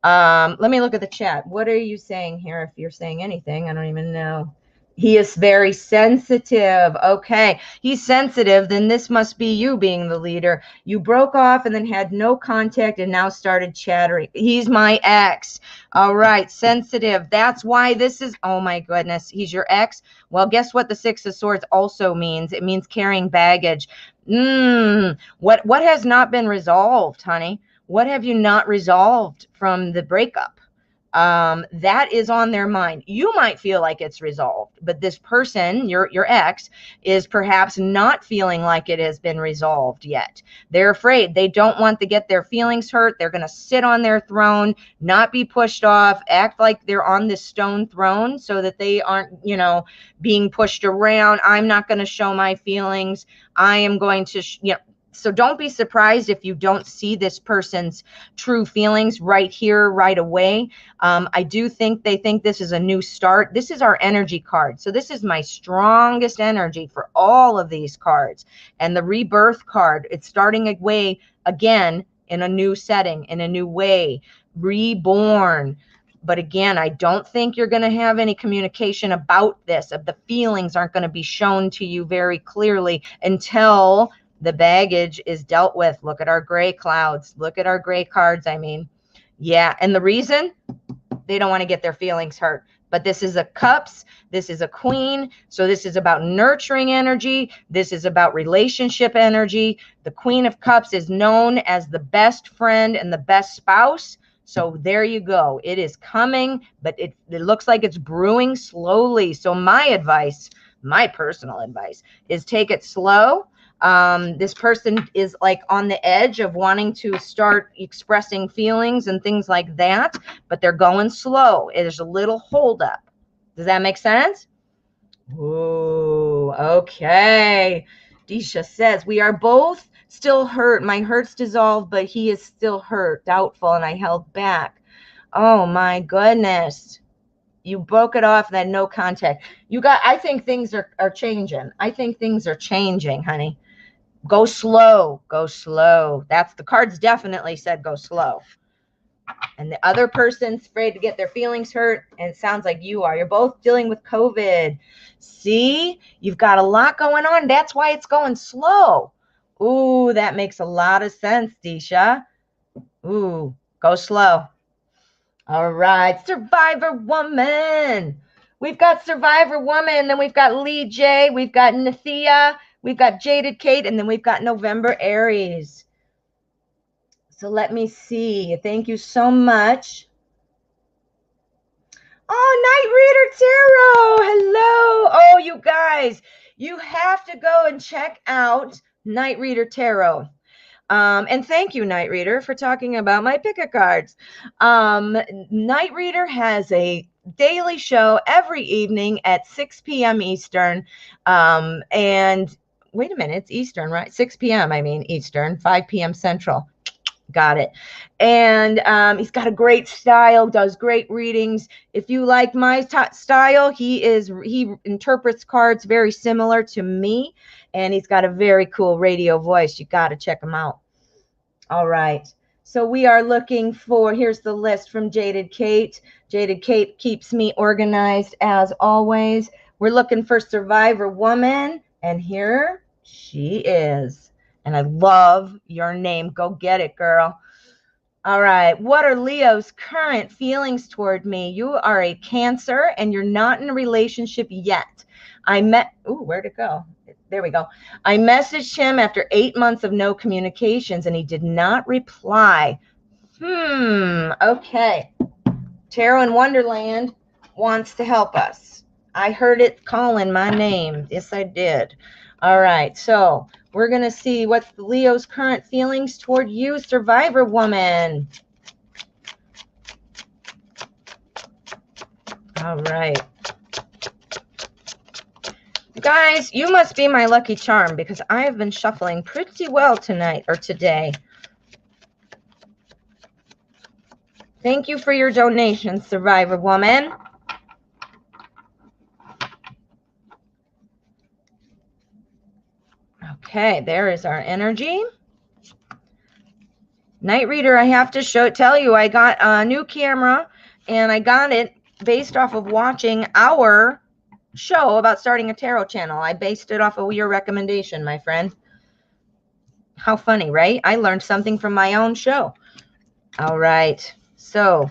Let me look at the chat. What are you saying here? If you're saying anything, I don't even know. He is very sensitive. Okay. He's sensitive. Then this must be you being the leader. You broke off and then had no contact and now started chattering. He's my ex. All right. Sensitive. That's why this is, oh my goodness. He's your ex. Well, guess what the Six of Swords also means? It means carrying baggage. What has not been resolved, honey? What have you not resolved from the breakup? That is on their mind. You might feel like it's resolved, but this person, your ex, is perhaps not feeling like it has been resolved yet. They're afraid. They don't want to get their feelings hurt. They're going to sit on their throne, not be pushed off, act like they're on this stone throne so that they aren't, you know, being pushed around. I'm not going to show my feelings. I am going to, you know. So don't be surprised if you don't see this person's true feelings right here, right away. I do think they think this is a new start. This is our energy card. So this is my strongest energy for all of these cards. And the rebirth card, it's starting away again in a new setting, in a new way, reborn. But again, I don't think you're going to have any communication about this. The feelings aren't going to be shown to you very clearly until the baggage is dealt with. Look at our gray clouds. Look at our gray cards, I mean. Yeah, and the reason? They don't want to get their feelings hurt. But this is a cups. This is a queen. So this is about nurturing energy. This is about relationship energy. The Queen of Cups is known as the best friend and the best spouse. So there you go. It is coming, but it looks like it's brewing slowly. So my advice, my personal advice, is take it slow. This person is like on the edge of wanting to start expressing feelings and things like that, but they're going slow. There's a little holdup. Does that make sense? Ooh, okay. Disha says, we are both still hurt. My hurt's dissolved, but he is still hurt, doubtful, and I held back. Oh my goodness. You broke it off and had no contact. I think things are changing. I think things are changing, honey. Go slow. Go slow. That's the cards definitely said go slow. And the other person's afraid to get their feelings hurt. And it sounds like you are. You're both dealing with COVID. See? You've got a lot going on. That's why it's going slow. Ooh, that makes a lot of sense, Disha. Ooh, go slow. All right. Survivor Woman. We've got Survivor Woman. Then we've got Lee J. We've got Nathia. We've got Jaded Kate, and then we've got November Aries. So let me see. Thank you so much. Oh, Night Reader Tarot. Hello. Oh, you guys, you have to go and check out Night Reader Tarot. And thank you, Night Reader, for talking about my pick-a cards. Night Reader has a daily show every evening at 6 p.m. Eastern. And wait a minute, it's Eastern, right? 6 p.m. I mean Eastern, 5 p.m. Central. Got it. And he's got a great style, does great readings. If you like my style, he interprets cards very similar to me, and he's got a very cool radio voice. You got to check him out. All right. So we are looking for, here's the list from Jaded Kate. Jaded Kate keeps me organized as always. We're looking for Survivor Woman, and here she is. And I love your name. Go get it, girl. All right. What are Leo's current feelings toward me? You are a Cancer, and you're not in a relationship yet. Where'd it go? There we go. I messaged him after 8 months of no communications, and he did not reply. Okay. Tarot in Wonderland wants to help us. I heard it calling my name. Yes, I did. All right. So we're going to see what's Leo's current feelings toward you, Survivor Woman. All right. Guys, you must be my lucky charm because I have been shuffling pretty well tonight or today. Thank you for your donation, Survivor Woman. Okay, there is our energy. Night Reader, I have to tell you, I got a new camera, and I got it based off of watching our show about starting a tarot channel. I based it off of your recommendation, my friend. How funny, right? I learned something from my own show. All right. So,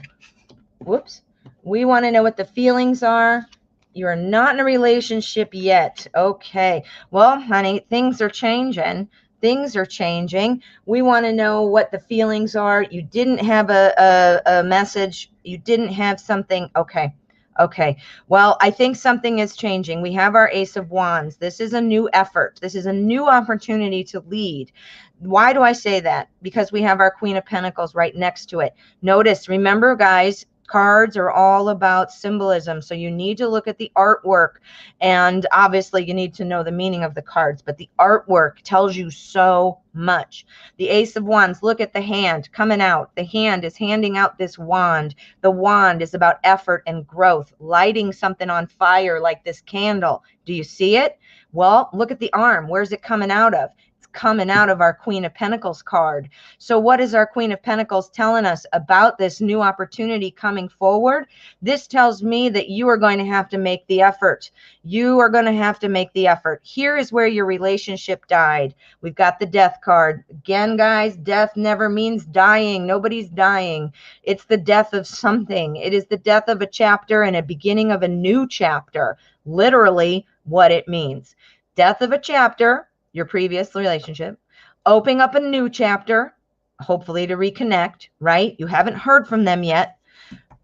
whoops. We want to know what the feelings are. You're not in a relationship yet. Okay. Well, honey, things are changing. Things are changing. We want to know what the feelings are. You didn't have a message. You didn't have something. Okay. Okay. Well, I think something is changing. We have our Ace of Wands. This is a new effort. This is a new opportunity to lead. Why do I say that? Because we have our Queen of Pentacles right next to it. Notice, remember, guys, cards are all about symbolism. So you need to look at the artwork, and obviously you need to know the meaning of the cards, but the artwork tells you so much. The Ace of Wands, look at the hand coming out. The hand is handing out this wand. The wand is about effort and growth, lighting something on fire like this candle. Do you see it? Well, look at the arm. Where's it coming out of? Coming out of our Queen of Pentacles card. So what is our Queen of Pentacles telling us about this new opportunity coming forward? This tells me that you are going to have to make the effort. You are going to have to make the effort. Here is where your relationship died. We've got the Death card. Again, guys, death never means dying. Nobody's dying. It's the death of something. It is the death of a chapter and a beginning of a new chapter. Literally what it means. Death of a chapter, your previous relationship, opening up a new chapter, hopefully to reconnect, right? You haven't heard from them yet,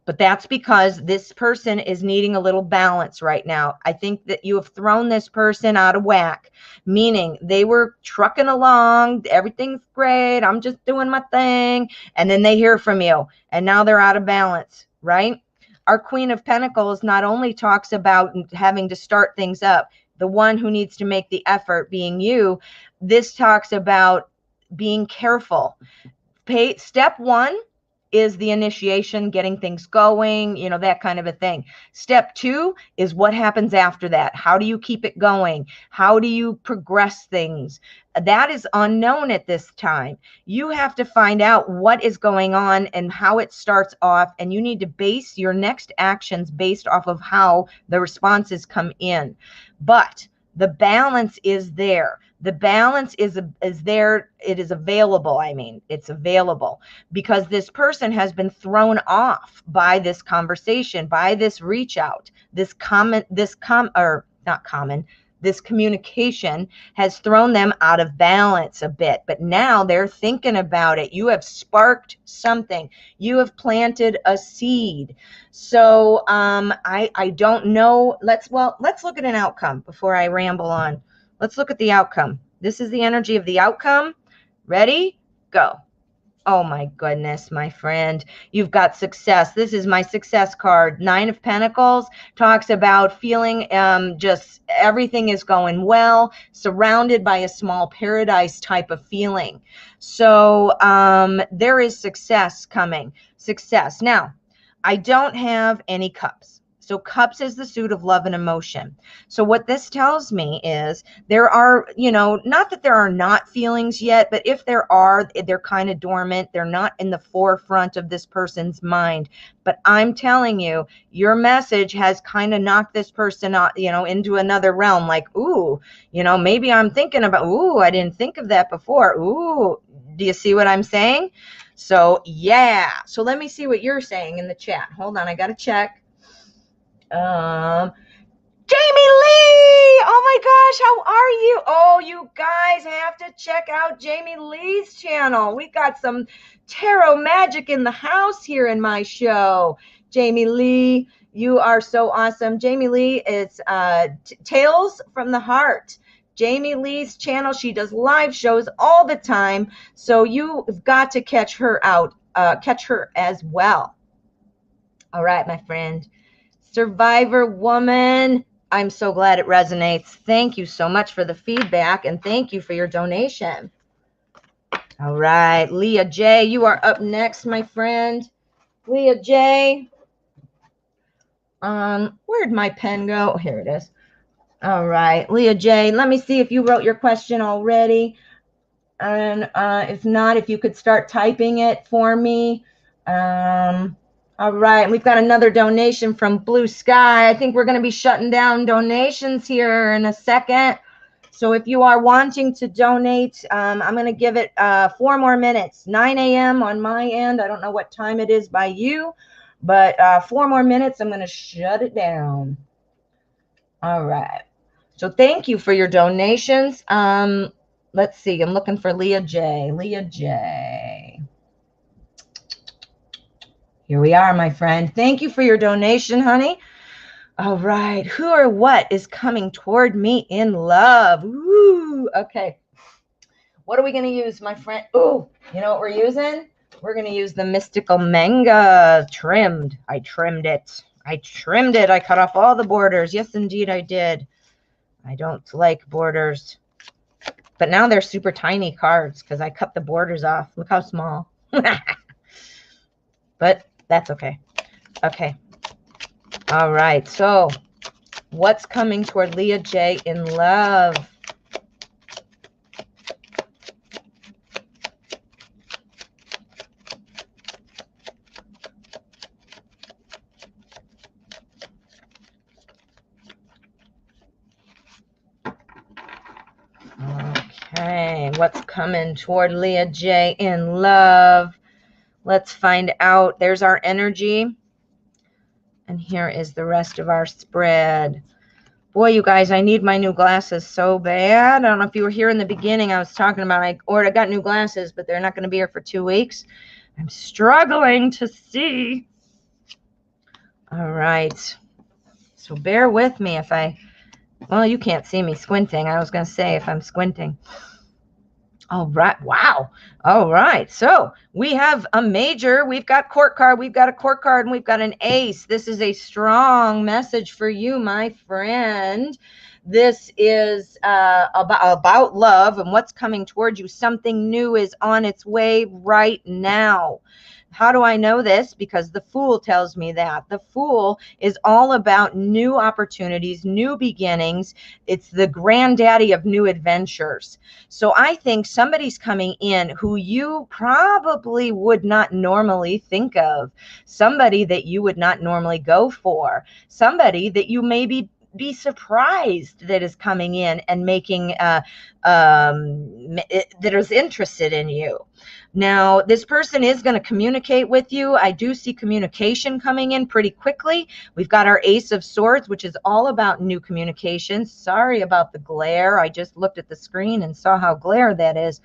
but that's because this person is needing a little balance right now. I think that you have thrown this person out of whack, meaning they were trucking along, everything's great, I'm just doing my thing, and then they hear from you, and now they're out of balance, right? Our Queen of Pentacles not only talks about having to start things up, the one who needs to make the effort being you. This talks about being careful. Step one is the initiation, getting things going, you know, that kind of a thing. Step two is what happens after that. How do you keep it going? How do you progress things? That is unknown at this time. You have to find out what is going on and how it starts off, and you need to base your next actions based off of how the responses come in. But the balance is there. The balance is there. It is available. I mean, it's available because this person has been thrown off by this conversation, by this reach out, this this communication has thrown them out of balance a bit, but now they're thinking about it. You have sparked something. You have planted a seed. So I don't know. Let's look at an outcome before I ramble on. Let's look at the outcome. This is the energy of the outcome. Ready? Go. Oh my goodness, my friend. You've got success. This is my success card. Nine of Pentacles talks about feeling just everything is going well, surrounded by a small paradise type of feeling. So there is success coming. Success. Now, I don't have any cups. So cups is the suit of love and emotion. So what this tells me is there are, not that there are not feelings yet, but if there are, they're kind of dormant. They're not in the forefront of this person's mind. But I'm telling you, your message has kind of knocked this person out, into another realm. Like, ooh, maybe I'm thinking about, ooh, I didn't think of that before. Ooh, do you see what I'm saying? So yeah. So let me see what you're saying in the chat. Hold on, I got to check. Jamie Lee! Oh my gosh, how are you? Oh, you guys have to check out Jamie Lee's channel. We got some tarot magic in the house here in my show. Jamie Lee, you are so awesome. Jamie Lee is Tales from the Heart. Jamie Lee's channel. She does live shows all the time. So you've got to catch her out, catch her as well. All right, my friend. Survivor woman, I'm so glad it resonates. Thank you so much for the feedback, and thank you for your donation. All right, Leah J, you are up next, my friend. Leah J. Where'd my pen go? Oh, here it is. All right, Leah J, let me see if you wrote your question already. And if not, if you could start typing it for me. All right, we've got another donation from Blue Sky. I think we're going to be shutting down donations here in a second. So if you are wanting to donate, I'm going to give it 4 more minutes. 9 a.m. on my end. I don't know what time it is by you, but 4 more minutes, I'm going to shut it down. All right. So thank you for your donations. Let's see. I'm looking for Leah J. Leah J. Here we are, my friend. Thank you for your donation, honey. All right. Who or what is coming toward me in love? Ooh, okay. What are we going to use, my friend? Ooh, you know what we're using? We're going to use the Mystical Manga trimmed. I trimmed it. I trimmed it. I cut off all the borders. Yes, indeed, I did. I don't like borders. But now they're super tiny cards because I cut the borders off. Look how small. But that's okay. Okay. All right. So what's coming toward Leah J in love? Okay. What's coming toward Leah J in love? Let's find out. There's our energy. And here is the rest of our spread. Boy, you guys, I need my new glasses so bad. I don't know if you were here in the beginning. I was talking about I got new glasses, but they're not going to be here for 2 weeks. I'm struggling to see. All right. So bear with me if well, you can't see me squinting. I was going to say if I'm squinting. All right. Wow. All right. So we have a major. We've got court card. We've got a court card, and we've got an ace. This is a strong message for you, my friend. This is about love and what's coming towards you. Something new is on its way right now. How do I know this? Because the Fool tells me that. The Fool is all about new opportunities, new beginnings. It's the granddaddy of new adventures. So I think somebody's coming in who you probably would not normally think of. Somebody that you would not normally go for. Somebody that you maybe be surprised that is coming in and making that is interested in you. Now, this person is going to communicate with you. I do see communication coming in pretty quickly. We've got our Ace of Swords, which is all about new communication. Sorry about the glare. I just looked at the screen and saw how glare that is.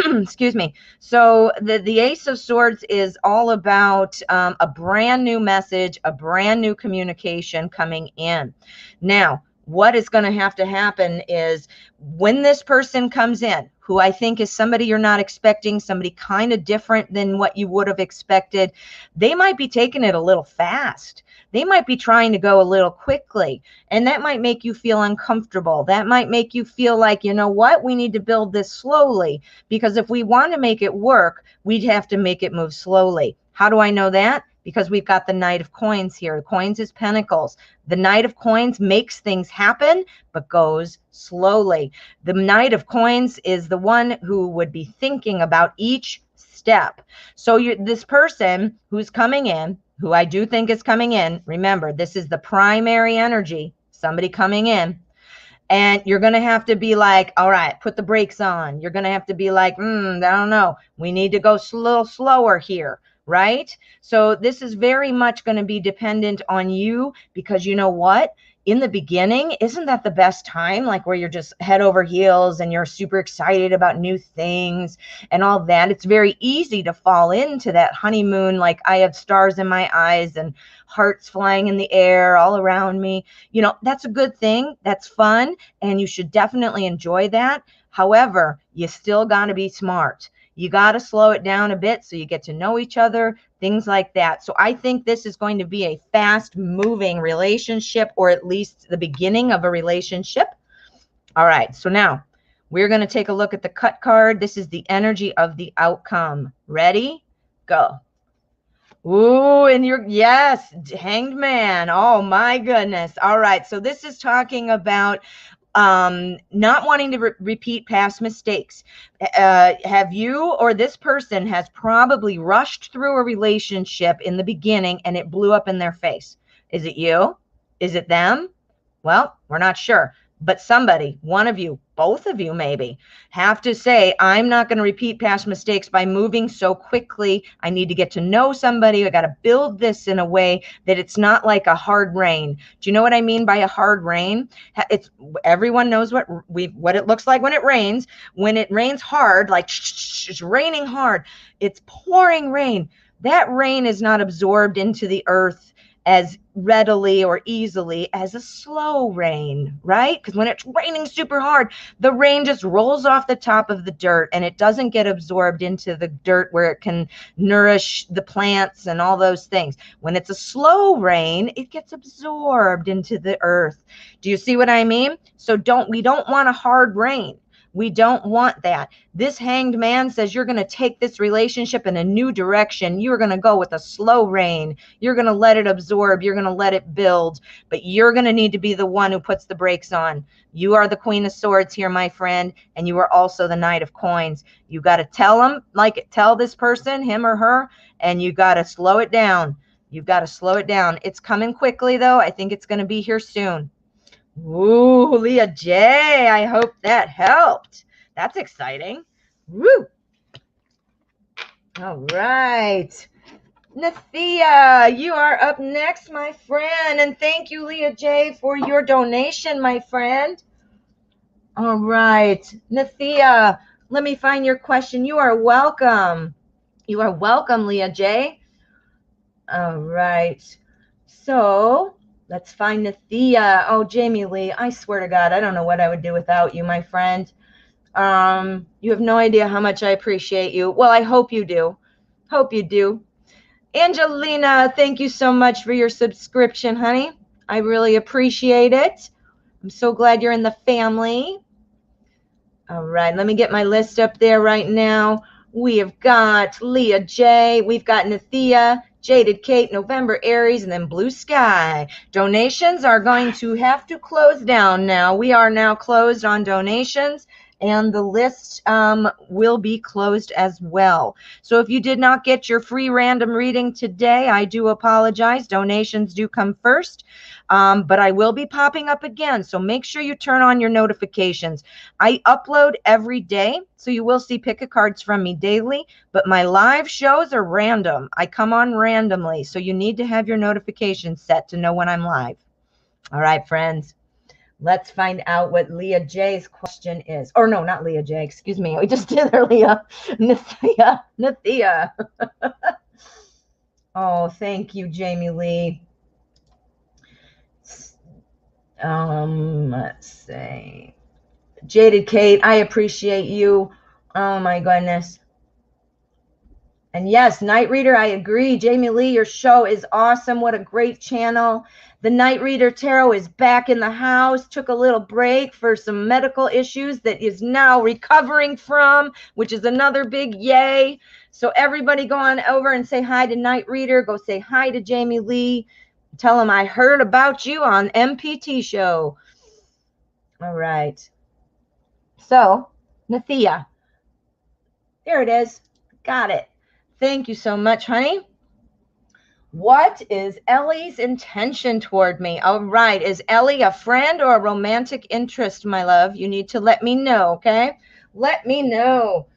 Excuse me. So the Ace of Swords is all about a brand new message, a brand new communication coming in. Now, what is going to happen is when this person comes in, who I think is somebody you're not expecting, somebody kind of different than what you would have expected, they might be taking it a little fast. They might be trying to go a little quickly, and that might make you feel uncomfortable. That might make you feel like, you know what, we need to build this slowly, because if we want to make it work, we'd have to make it move slowly. How do I know that? Because we've got the Knight of Coins here. Coins is Pentacles. The Knight of Coins makes things happen, but goes slowly. The Knight of Coins is the one who would be thinking about each step. So this person who's coming in, who I do think is coming in, remember, this is the primary energy, somebody coming in, and you're going to have to be like, all right, put the brakes on. You're going to have to be like, I don't know. We need to go a little slower here. Right? So this is very much going to be dependent on you, because you know what? In the beginning, isn't that the best time? Like where you're just head over heels and you're super excited about new things and all that. It's very easy to fall into that honeymoon, like I have stars in my eyes and hearts flying in the air all around me. You know, that's a good thing. That's fun. And you should definitely enjoy that. However, you still got to be smart. You got to slow it down a bit so you get to know each other, things like that. So I think this is going to be a fast-moving relationship, or at least the beginning of a relationship. All right, so now we're going to take a look at the cut card. This is the energy of the outcome. Ready? Go. Ooh, and yes, Hanged Man. Oh, my goodness. All right, so this is talking about not wanting to repeat past mistakes. Have you or this person has probably rushed through a relationship in the beginning and it blew up in their face? Is it you? Is it them? Well, we're not sure. But somebody, one of you, both of you maybe, have to say, I'm not going to repeat past mistakes by moving so quickly. I need to get to know somebody. I got to build this in a way that it's not like a hard rain. Do you know what I mean by a hard rain? It's everyone knows what it looks like when it rains. When it rains hard, like it's raining hard, it's pouring rain. That rain is not absorbed into the earth as readily or easily as a slow rain, right? Because when it's raining super hard, the rain just rolls off the top of the dirt and it doesn't get absorbed into the dirt where it can nourish the plants and all those things. When it's a slow rain, it gets absorbed into the earth. Do you see what I mean? So we don't want a hard rain. We don't want that. This Hanged Man says you're going to take this relationship in a new direction. You're going to go with a slow rain. You're going to let it absorb. You're going to let it build. But you're going to need to be the one who puts the brakes on. You are the Queen of Swords here, my friend, and you are also the Knight of Coins. You got to tell this person, him or her, and you got to slow it down. You've got to slow it down. It's coming quickly, though. I think it's going to be here soon. Ooh, Leah J, I hope that helped. That's exciting. Woo! All right. Nathia, you are up next, my friend. And thank you, Leah J, for your donation, my friend. All right. Nathia, let me find your question. You are welcome. You are welcome, Leah J. All right. So let's find Nathia. Oh, Jamie Lee, I swear to God, I don't know what I would do without you, my friend. You have no idea how much I appreciate you. Well, I hope you do. Hope you do. Angelina, thank you so much for your subscription, honey. I really appreciate it. I'm so glad you're in the family. All right, let me get my list up there right now. We have got Leah J. We've got Nathia, Jaded Kate, November Aries, and then Blue Sky. Donations are going to have to close down now. We are now closed on donations, and the list will be closed as well. So if you did not get your free random reading today, I do apologize. Donations do come first, but I will be popping up again. So make sure you turn on your notifications. I upload every day, so you will see pick a cards from me daily, but my live shows are random. I come on randomly, so you need to have your notifications set to know when I'm live. All right, friends. Let's find out what Leah J's question is. Or no, not Leah J. Excuse me. We just did her, Leah. Nathia. Oh, thank you, Jamie Lee. Let's see. Jaded Kate, I appreciate you. Oh, my goodness. And yes, Night Reader, I agree. Jamie Lee, your show is awesome. What a great channel. The Night Reader Tarot is back in the house. Took a little break for some medical issues that is now recovering from, which is another big yay. So everybody go on over and say hi to Night Reader. Go say hi to Jamie Lee. Tell him I heard about you on MPT show. All right. So, Nathia. There it is. Got it. Thank you so much, honey. What is Ellie's intention toward me? All right. Is Ellie a friend or a romantic interest, my love? You need to let me know, okay? Let me know.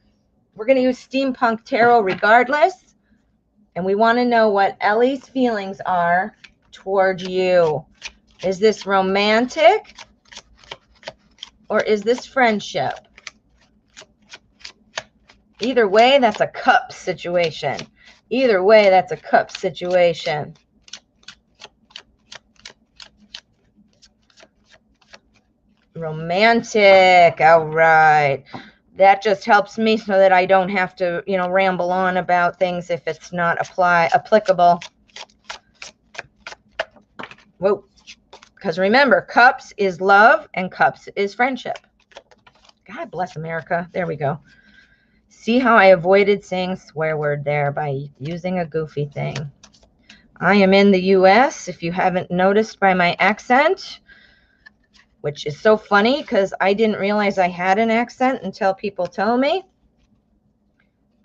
We're going to use Steampunk Tarot regardless. And we want to know what Ellie's feelings are toward you. Is this romantic or is this friendship? Either way, that's a cup situation. Either way, that's a cup situation. Romantic. All right. That just helps me so that I don't have to, ramble on about things if it's not applicable. Whoa. Because remember, cups is love and cups is friendship. God bless America. There we go. See how I avoided saying swear word there by using a goofy thing. I am in the U.S., if you haven't noticed by my accent, which is so funny because I didn't realize I had an accent until people tell me.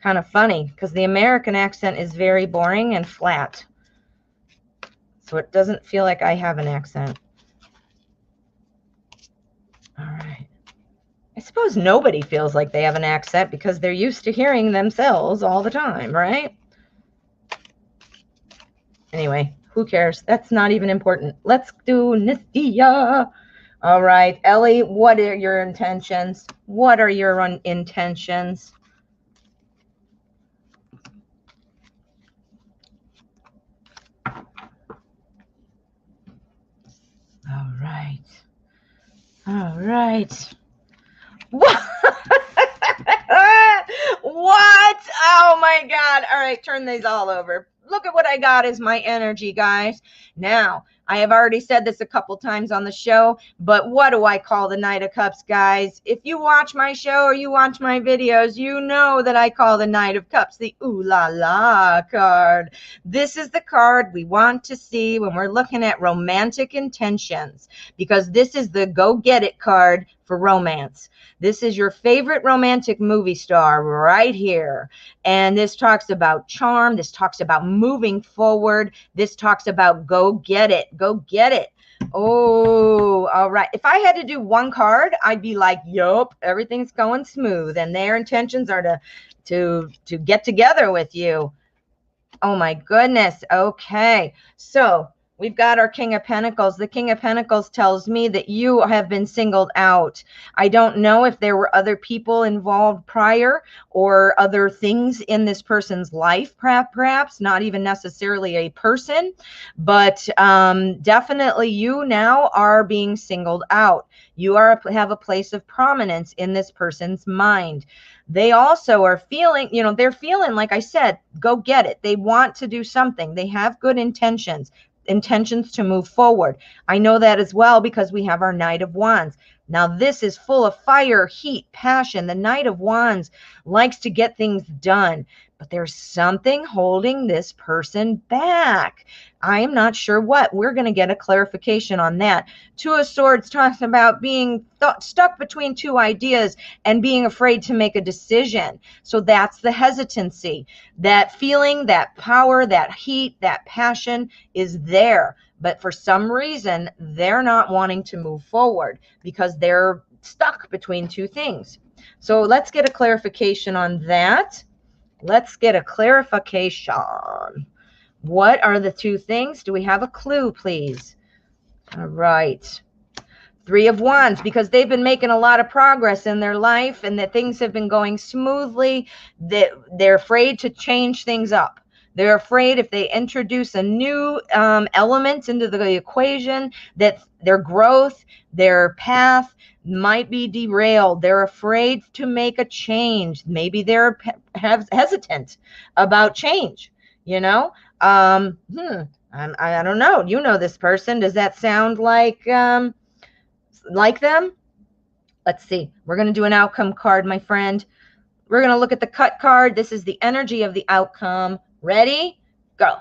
Kind of funny because the American accent is very boring and flat. So it doesn't feel like I have an accent. All right. I suppose nobody feels like they have an accent because they're used to hearing themselves all the time, right? Anyway, who cares? That's not even important. Let's do Nathia. All right, Ellie, what are your intentions? What are your intentions? All right. All right. What? What? Oh my God. All right, turn these all over. Look at what I got as my energy, guys. Now, I have already said this a couple times on the show, but what do I call the Knight of Cups, guys? If you watch my show or you watch my videos, you know that I call the Knight of Cups the Ooh La La card. This is the card we want to see when we're looking at romantic intentions, because this is the go get it card for romance. This is your favorite romantic movie star right here. And this talks about charm. This talks about moving forward. This talks about go get it. Go get it. Oh, all right. If I had to do one card, I'd be like, yup, everything's going smooth. And their intentions are to get together with you. Oh, my goodness. Okay. So we've got our King of Pentacles. The King of Pentacles tells me that you have been singled out. I don't know if there were other people involved prior or other things in this person's life, perhaps not even necessarily a person, but definitely you now are being singled out. You have a place of prominence in this person's mind. They also are feeling, they're feeling, like I said, go get it. They want to do something. They have good intentions to move forward. I know that as well because we have our Knight of Wands. Now this is full of fire, heat, passion. The Knight of Wands likes to get things done, but there's something holding this person back. I am not sure what. We're going to get a clarification on that. Two of Swords talks about being stuck between two ideas and being afraid to make a decision. So that's the hesitancy. That feeling, that power, that heat, that passion is there. But for some reason, they're not wanting to move forward because they're stuck between two things. So let's get a clarification on that. Let's get a clarification. What are the two things? Do we have a clue, please? All right. Three of Wands, because they've been making a lot of progress in their life and that things have been going smoothly, that they're afraid to change things up. They're afraid if they introduce a new element into the equation that their growth, their path might be derailed. They're afraid to make a change. Maybe they're hesitant about change, you know? I don't know. You know this person. Does that sound like them? Let's see. We're going to do an outcome card, my friend. We're going to look at the cut card. This is the energy of the outcome. Ready? Go.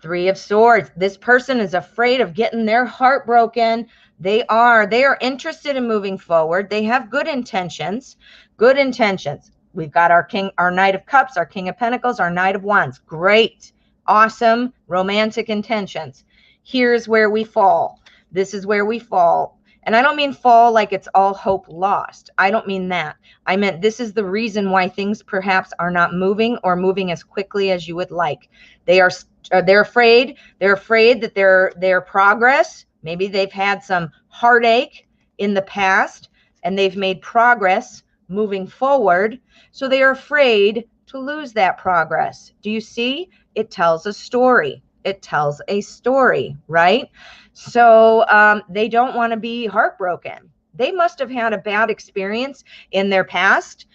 Three of Swords. This person is afraid of getting their heart broken. They are interested in moving forward. They have good intentions. Good intentions. We've got our Knight of Cups, our King of Pentacles, our Knight of Wands. Great. Awesome romantic intentions. Here's where we fall. This is where we fall. And I don't mean fall like it's all hope lost. I don't mean that. I meant this is the reason why things perhaps are not moving or moving as quickly as you would like. They're afraid. They're afraid that their progress, maybe they've had some heartache in the past and they've made progress moving forward. So they are afraid to lose that progress. Do you see? It tells a story. It tells a story, right? So they don't want to be heartbroken. They must have had a bad experience in their past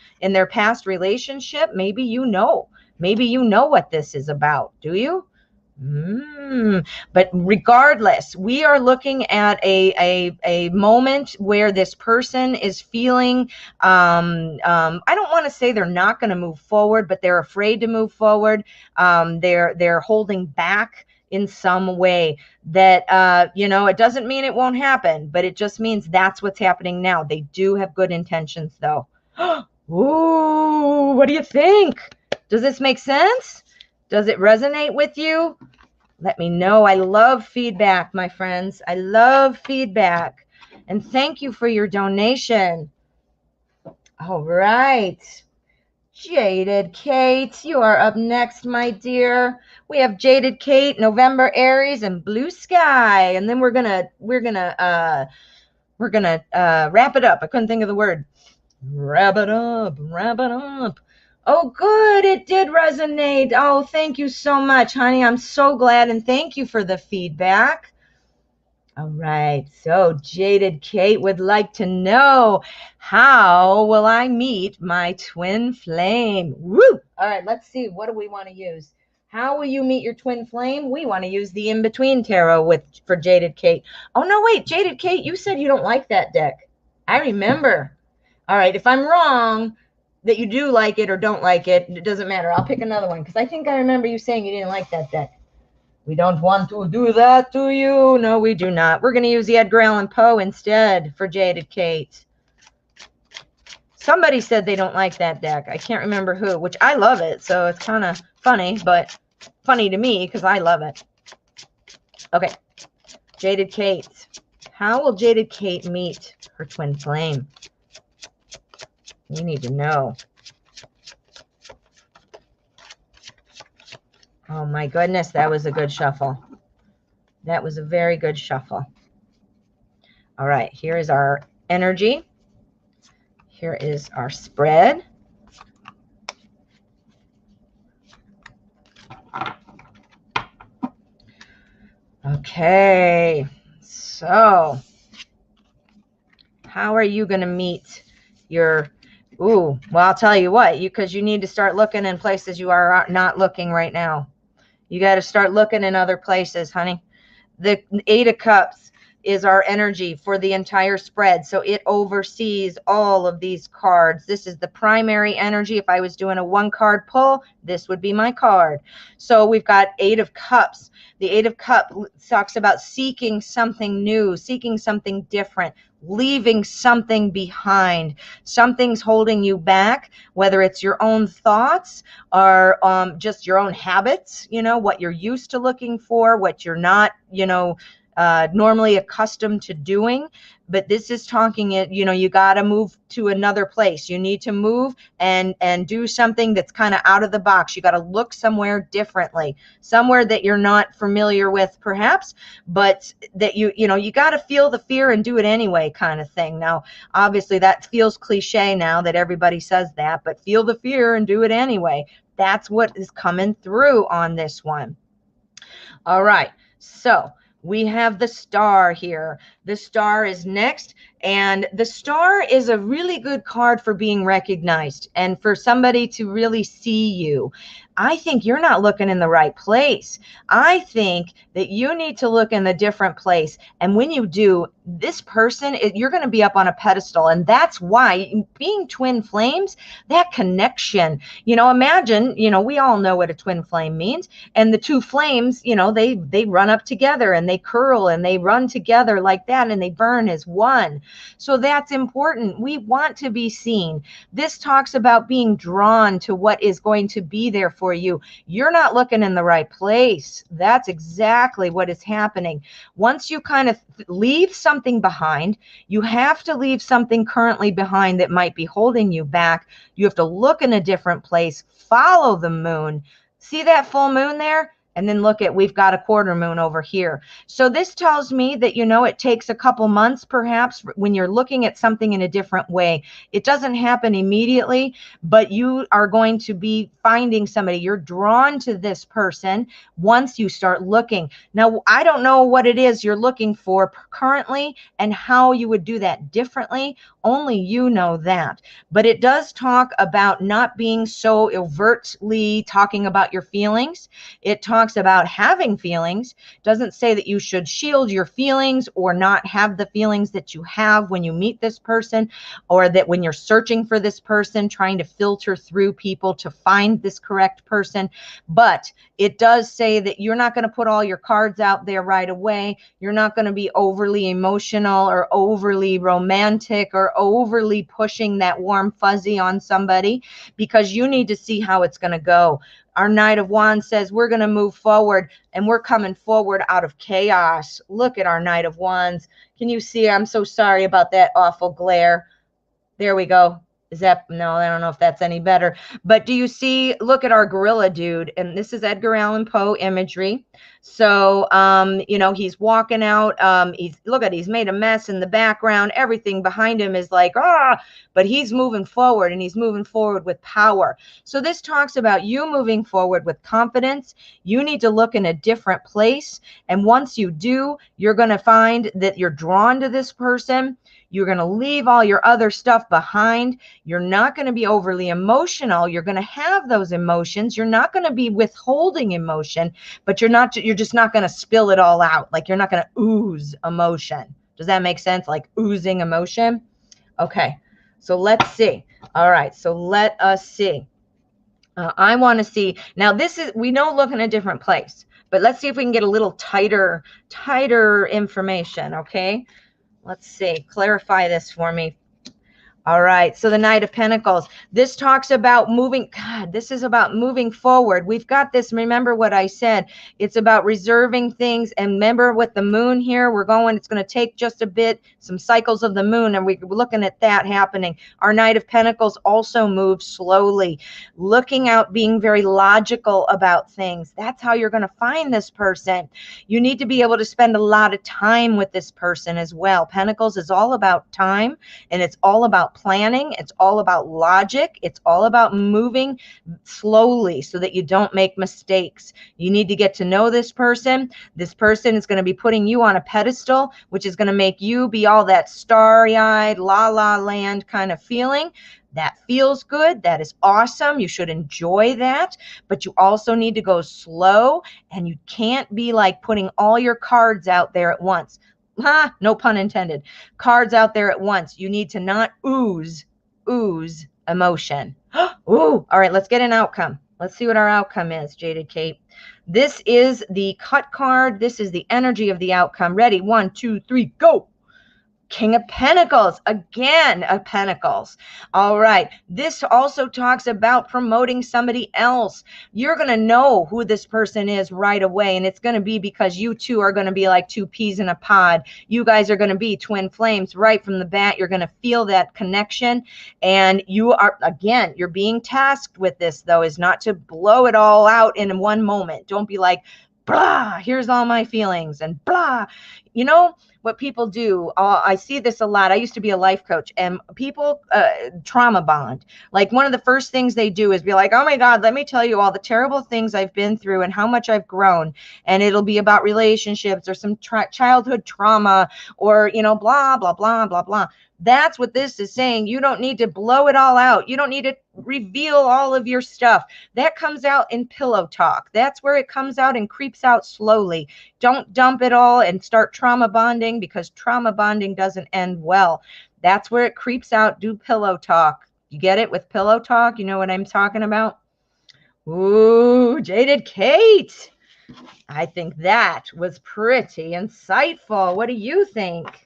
relationship. Maybe you know what this is about. Do you? But regardless, we are looking at a moment where this person is feeling, I don't want to say they're not going to move forward, but they're afraid to move forward. They're holding back in some way that, it doesn't mean it won't happen, but it just means that's what's happening now. They do have good intentions though. Ooh, what do you think? Does this make sense? Does it resonate with you? Let me know. I love feedback, my friends. I love feedback. And thank you for your donation. All right. Jaded Kate, you are up next, my dear. We have Jaded Kate, November, Aries, and Blue Sky. And then we're gonna wrap it up. I couldn't think of the word. Wrap it up. Wrap it up. Oh, good. It did resonate. Oh, thank you so much, honey. I'm so glad, and thank you for the feedback. All right. So Jaded Kate would like to know, how will I meet my twin flame? Woo! All right. Let's see. What do we want to use? How will you meet your twin flame? We want to use the In-Between Tarot for Jaded Kate. Oh, no, wait. Jaded Kate, you said you don't like that deck. I remember. All right. If I'm wrong that you do like it or don't like it, it doesn't matter. I'll pick another one because I think I remember you saying you didn't like that deck. We don't want to do that to you. No, we do not. We're going to use the Edgar Allan Poe instead for Jaded Kate. Somebody said they don't like that deck. I can't remember who, which I love it. So it's kind of funny, but funny to me because I love it. Okay. Jaded Kate. How will Jaded Kate meet her twin flame? You need to know. Oh my goodness, that was a good shuffle. That was a very good shuffle. All right, here is our energy. Here is our spread. Okay, so how are you going to meet your... Ooh, well, I'll tell you what, because you need to start looking in places you are not looking right now. You got to start looking in other places, honey. The Eight of Cups. is our energy for the entire spread. So it oversees all of these cards. This is the primary energy. If I was doing a 1-card pull, this would be my card. So we've got 8 of Cups. The 8 of Cups talks about seeking something new, seeking something different, leaving something behind. Something's holding you back, whether it's your own thoughts or just your own habits, what you're used to looking for, what you're not, normally accustomed to doing. But this is talking it, you got to move to another place. You need to move and do something that's kind of out of the box. You got to look somewhere differently, somewhere that you're not familiar with perhaps, but that you got to feel the fear and do it anyway kind of thing. Now, obviously that feels cliche now that everybody says that, but feel the fear and do it anyway. That's what is coming through on this one. All right. So we have the Star here. The Star is next, and the Star is a really good card for being recognized and for somebody to really see you. I think you're not looking in the right place. I think that you need to look in a different place. And when you do, this person, you're going to be up on a pedestal. And that's why being twin flames, that connection, imagine, we all know what a twin flame means. And the two flames, they run up together and they curl and they run together like that and they burn as one. So that's important. We want to be seen. This talks about being drawn to what is going to be there for you. You're not looking in the right place. That's exactly what is happening. Once you kind of leave something behind, you have to leave something currently behind that might be holding you back. You have to look in a different place, follow the moon. See that full moon there? And then look at, we've got a quarter moon over here. So this tells me that, it takes a couple months perhaps when you're looking at something in a different way. It doesn't happen immediately, but you are going to be finding somebody. You're drawn to this person once you start looking. Now, I don't know what it is you're looking for currently and how you would do that differently. Only you know that. But it does talk about not being so overtly talking about your feelings. It talks about having feelings. Doesn't say that you should shield your feelings or not have the feelings that you have when you meet this person, or that when you're searching for this person, trying to filter through people to find this correct person. But it does say that you're not going to put all your cards out there right away. You're not going to be overly emotional or overly romantic or overly pushing that warm fuzzy on somebody, because you need to see how it's going to go. Our Knight of Wands says we're going to move forward, and we're coming forward out of chaos. Look at our Knight of Wands. Can you see? I'm so sorry about that awful glare. There we go. Is that, no, I don't know if that's any better. But do you see, look at our gorilla dude. And this is Edgar Allan Poe imagery. So, he's walking out. He's made a mess in the background. Everything behind him is like, but he's moving forward, and he's moving forward with power. So this talks about you moving forward with confidence. You need to look in a different place. And once you do, you're going to find that you're drawn to this person. You're going to leave all your other stuff behind. You're not going to be overly emotional. You're going to have those emotions. You're not going to be withholding emotion, but you're just not going to spill it all out. Like, you're not going to ooze emotion. Does that make sense? Like oozing emotion? Okay. So let's see. All right. So let us see. I want to see. Now we know look in a different place, but let's see if we can get a little tighter information. Okay. Let's see. Clarify this for me. All right. So the Knight of Pentacles, this talks about moving. God, this is about moving forward. We've got this. Remember what I said. It's about reserving things. And remember with the moon here, it's going to take just a bit, some cycles of the moon. And we're looking at that happening. Our Knight of Pentacles also moves slowly, looking out, being very logical about things. That's how you're going to find this person. You need to be able to spend a lot of time with this person as well. Pentacles is all about time, and it's all about planning. It's all about logic. It's all about moving slowly so that you don't make mistakes. You need to get to know this person. This person is going to be putting you on a pedestal, which is going to make you be all that starry-eyed, la-la land kind of feeling. That feels good. That is awesome. You should enjoy that. But you also need to go slow, and you can't be like putting all your cards out there at once. no pun intended, cards out there at once. You need to not ooze emotion. Ooh, all right, let's get an outcome. Let's see what our outcome is, Jaded Kate. This is the cut card. This is the energy of the outcome. Ready? 1, 2, 3, go. King of Pentacles, again, a Pentacles. All right. This also talks about promoting somebody else. You're going to know who this person is right away. And it's going to be because you two are going to be like two peas in a pod. You guys are going to be twin flames right from the bat. You're going to feel that connection. And you are, again, you're being tasked with this, though, is not to blow it all out in one moment. Don't be like, blah, here's all my feelings and blah. You know what people do? I see this a lot. I used to be a life coach, and people trauma bond. Like, one of the first things they do is be like, oh my God, let me tell you all the terrible things I've been through and how much I've grown. And it'll be about relationships or some childhood trauma or, you know, blah, blah, blah, blah, blah. That's what this is saying. You don't need to blow it all out. You don't need to reveal all of your stuff. That comes out in pillow talk. That's where it comes out and creeps out slowly. Don't dump it all and start trauma bonding, because trauma bonding doesn't end well. That's where it creeps out. Do pillow talk. You get it with pillow talk? You know what I'm talking about? Ooh, Jaded Kate. I think that was pretty insightful. What do you think?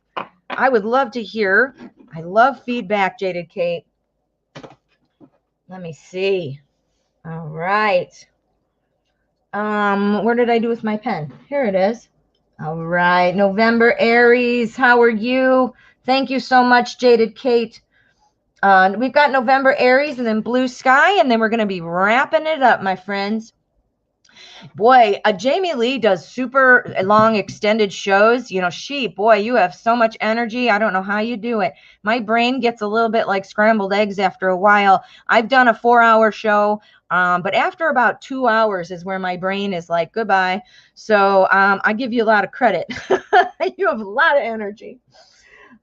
I would love to hear. I love feedback, Jaded Kate. Let me see. All right. Where did I do with my pen? Here it is. All right. November Aries, how are you? Thank you so much, Jaded Kate. We've got November Aries and then Blue Sky, and then we're going to be wrapping it up, my friends. Boy, Jamie Lee does super long extended shows. You know, boy, you have so much energy. I don't know how you do it. My brain gets a little bit like scrambled eggs after a while. I've done a 4-hour show, but after about 2 hours is where my brain is like, goodbye. So I give you a lot of credit. You have a lot of energy.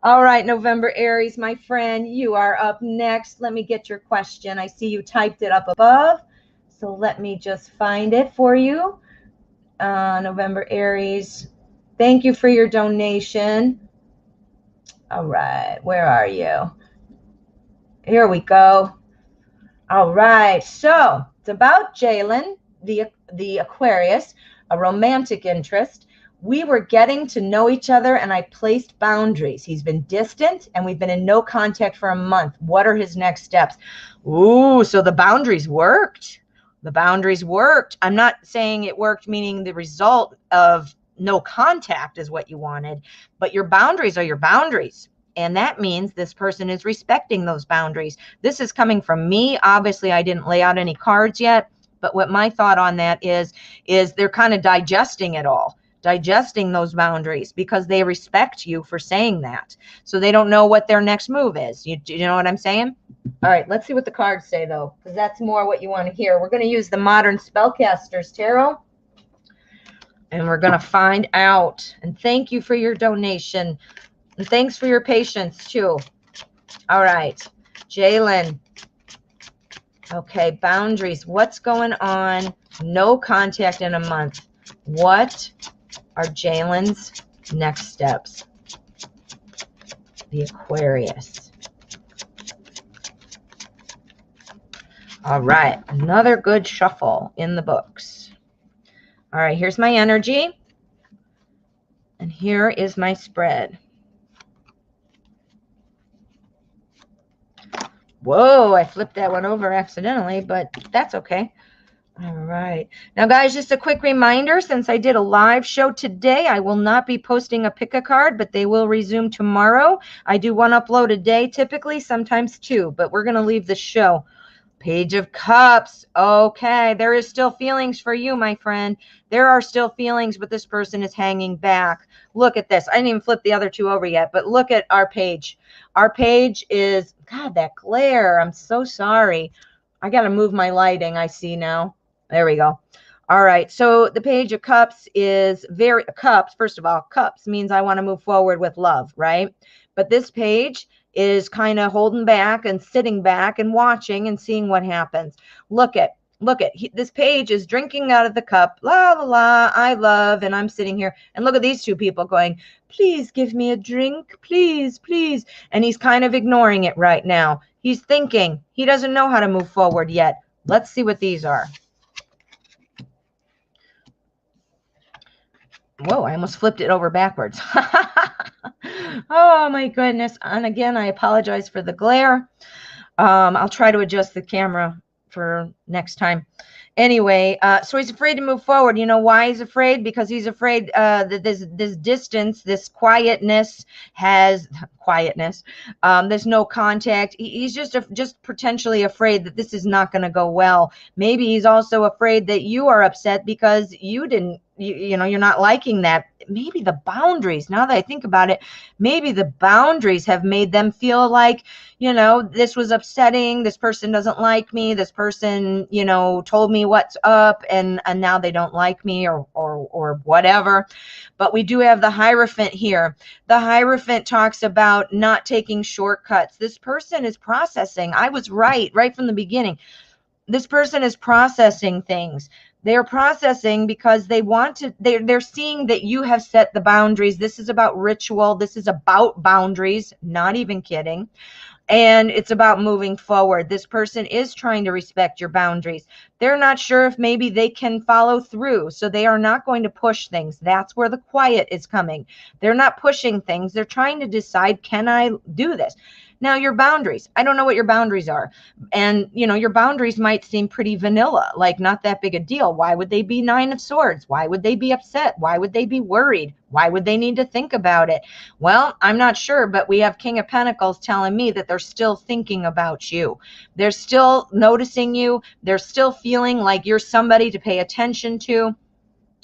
All right, November Aries, my friend, you are up next. Let me get your question. I see you typed it up above. So let me just find it for you. November Aries, thank you for your donation. All right, where are you? Here we go. All right, so it's about Jalen, the Aquarius, a romantic interest. We were getting to know each other, and I placed boundaries. He's been distant, and we've been in no contact for a month. What are his next steps? Ooh, so the boundaries worked. The boundaries worked. I'm not saying it worked, meaning the result of no contact is what you wanted, but your boundaries are your boundaries. And that means this person is respecting those boundaries. This is coming from me. Obviously, I didn't lay out any cards yet, but what my thought on that is they're kind of digesting it all, digesting those boundaries, because they respect you for saying that. So they don't know what their next move is. You know what I'm saying? All right, let's see what the cards say, though, because that's more what you want to hear. We're going to use the Modern Spellcasters Tarot, and we're going to find out. And thank you for your donation. And thanks for your patience, too. All right, Jalen. Okay, boundaries. What's going on? No contact in a month. What are Jalen's next steps? The Aquarius. All right, another good shuffle in the books. All right, here's my energy. And here is my spread. Whoa, I flipped that one over accidentally, but that's okay. All right. Now, guys, just a quick reminder, since I did a live show today, I will not be posting a pick-a-card, but they will resume tomorrow. I do one upload a day, typically, sometimes two, but we're going to leave the show. Page of Cups. Okay, there is still feelings for you, my friend. There are still feelings, but this person is hanging back. Look at this. I didn't even flip the other two over yet, but look at our page. Our page is, God, that glare. I'm so sorry. I got to move my lighting, I see now. There we go. All right, so the Page of Cups is cups. First of all, cups means I want to move forward with love, right? But this page is kind of holding back and sitting back and watching and seeing what happens. Look at, Look at this page is drinking out of the cup. La, la, la, I love. And I'm sitting here. And look at these two people going, please give me a drink. Please, please. And he's kind of ignoring it right now. He's thinking. He doesn't know how to move forward yet. Let's see what these are. Whoa, I almost flipped it over backwards. Oh, my goodness. And again, I apologize for the glare. I'll try to adjust the camera for next time. Anyway, so he's afraid to move forward. You know why he's afraid? Because he's afraid that this distance, this quietness has quietness. There's no contact. He's just potentially afraid that this is not going to go well. Maybe he's also afraid that you are upset because you didn't. You know, you're not liking that. Maybe the boundaries, now that I think about it, maybe the boundaries have made them feel like, you know, this was upsetting. This person doesn't like me. This person, you know, told me what's up, and now they don't like me or whatever. But we do have the Hierophant here. The Hierophant talks about not taking shortcuts. This person is processing. I was right from the beginning. This person is processing things. They're processing because they want to, they're seeing that you have set the boundaries. This is about ritual. This is about boundaries, not even kidding. And it's about moving forward. This person is trying to respect your boundaries. They're not sure if maybe they can follow through. So they are not going to push things. That's where the quiet is coming. They're not pushing things. They're trying to decide, can I do this? Now, your boundaries, I don't know what your boundaries are. And, you know, your boundaries might seem pretty vanilla, like not that big a deal. Why would they be 9 of Swords? Why would they be upset? Why would they be worried? Why would they need to think about it? Well, I'm not sure, but we have King of Pentacles telling me that they're still thinking about you. They're still noticing you. They're still feeling like you're somebody to pay attention to.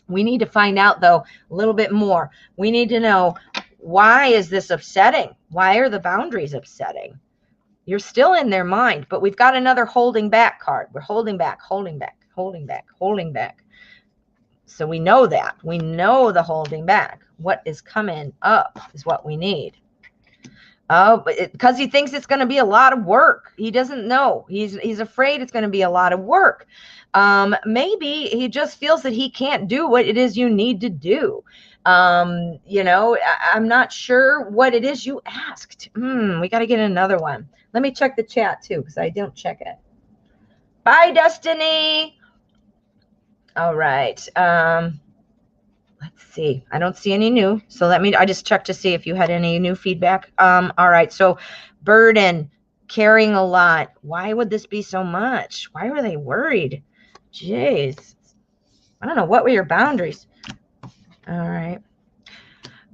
We need to find out, though, a little bit more. We need to know, why is this upsetting? Why are the boundaries upsetting? You're still in their mind, but we've got another holding back card. We're holding back, holding back, holding back, holding back. So we know that. We know the holding back. What is coming up is what we need. Oh, because he thinks it's going to be a lot of work. He doesn't know. He's afraid it's going to be a lot of work. Maybe he just feels that he can't do what it is you need to do. You know, I'm not sure what it is you asked. We got to get another one. Let me check the chat too, because I don't check it. Bye, Destiny. All right. Let's see. I don't see any new. So I just checked to see if you had any new feedback. All right. So burden, carrying a lot. Why would this be so much? Why were they worried? Jeez. I don't know. What were your boundaries? All right.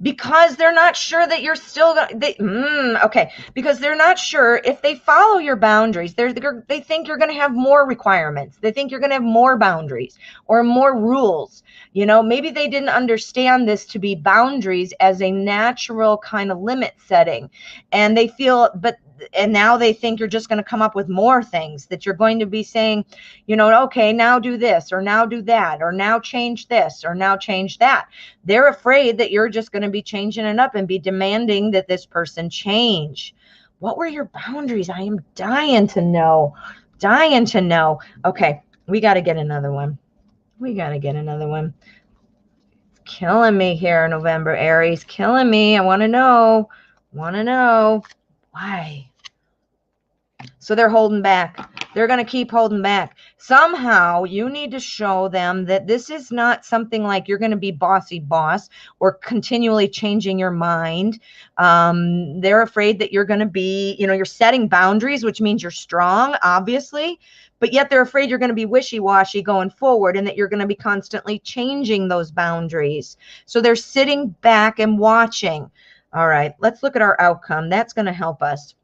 Because they're not sure that you're still going okay. Because they're not sure if they follow your boundaries. They think you're going to have more requirements. They think you're going to have more boundaries or more rules. You know, maybe they didn't understand this to be boundaries as a natural kind of limit setting. And they feel, and now they think you're just going to come up with more things, that you're going to be saying, you know, okay, now do this, or now do that, or now change this, or now change that. They're afraid that you're just going to be changing it up and be demanding that this person change. What were your boundaries? I am dying to know. Dying to know. Okay, we got to get another one. We got to get another one. It's killing me here, November, Aries. Killing me. I want to know. Want to know. Why? So they're holding back. They're going to keep holding back. Somehow you need to show them that this is not something like you're going to be bossy boss or continually changing your mind. They're afraid that you're going to be, you know, you're setting boundaries, which means you're strong, obviously, but yet they're afraid you're going to be wishy-washy going forward and that you're going to be constantly changing those boundaries. So they're sitting back and watching. All right, let's look at our outcome. That's going to help us.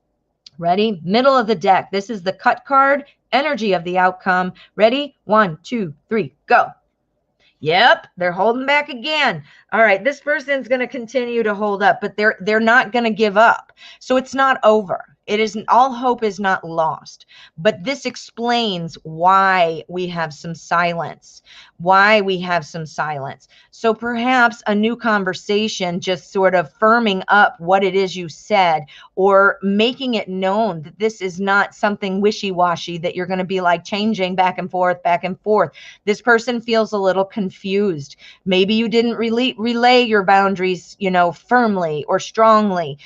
Ready? Middle of the deck. This is the cut card, energy of the outcome. Ready? 1, 2, 3, go. Yep, they're holding back again. All right, this person's going to continue to hold up, but they're not going to give up. So it's not over. It isn't, all hope is not lost, but this explains why we have some silence, So perhaps a new conversation, just sort of firming up what it is you said, or making it known that this is not something wishy-washy that you're going to be like changing back and forth, back and forth. This person feels a little confused. Maybe you didn't relay your boundaries, firmly or strongly.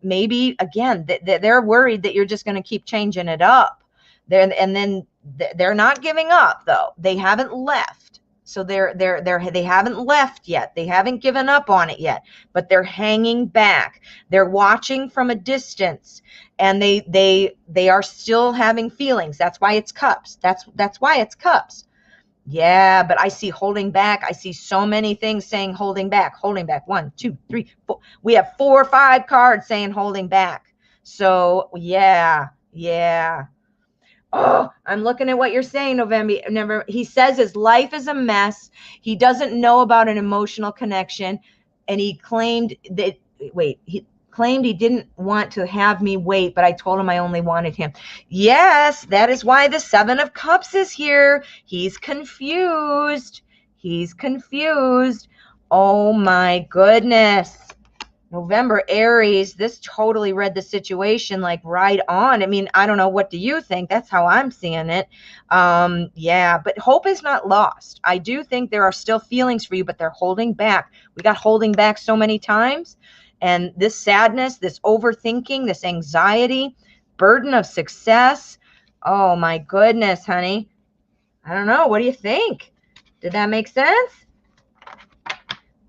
Maybe again, they're worried that you're just going to keep changing it up. And then they're not giving up, though. They haven't left. So they haven't left yet. They haven't given up on it yet, but they're hanging back. They're watching from a distance, and they are still having feelings. That's why it's cups. That's why it's cups. Yeah, but I see holding back. I see so many things saying holding back, holding back. 1, 2, 3, 4. We have 4 or 5 cards saying holding back. So yeah. Oh, I'm looking at what you're saying, November. He says his life is a mess. He doesn't know about an emotional connection. And he claimed that, claimed he didn't want to have me wait, but I told him I only wanted him. Yes, that is why the 7 of Cups is here. He's confused. Oh my goodness. November, Aries, this totally read the situation like right on. I mean, I don't know. What do you think? That's how I'm seeing it. Yeah, but hope is not lost. I do think there are still feelings for you, but they're holding back. We got holding back so many times. And this sadness, this overthinking, this anxiety, burden of success. Oh my goodness, honey. I don't know. What do you think? Did that make sense?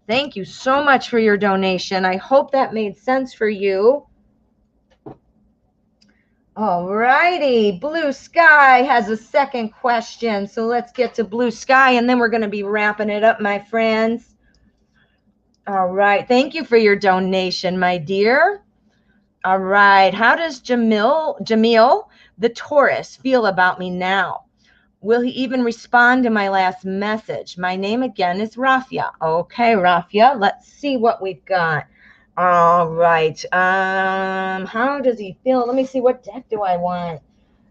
Thank you so much for your donation. I hope that made sense for you. All righty. Blue Sky has a second question. So let's get to Blue Sky, and then we're going to be wrapping it up, my friends. All right. Thank you for your donation, my dear. All right. How does Jamil, the Taurus, feel about me now? Will he even respond to my last message? My name again is Rafia. Okay, Rafia. Let's see what we've got. All right. How does he feel? Let me see. What deck do I want?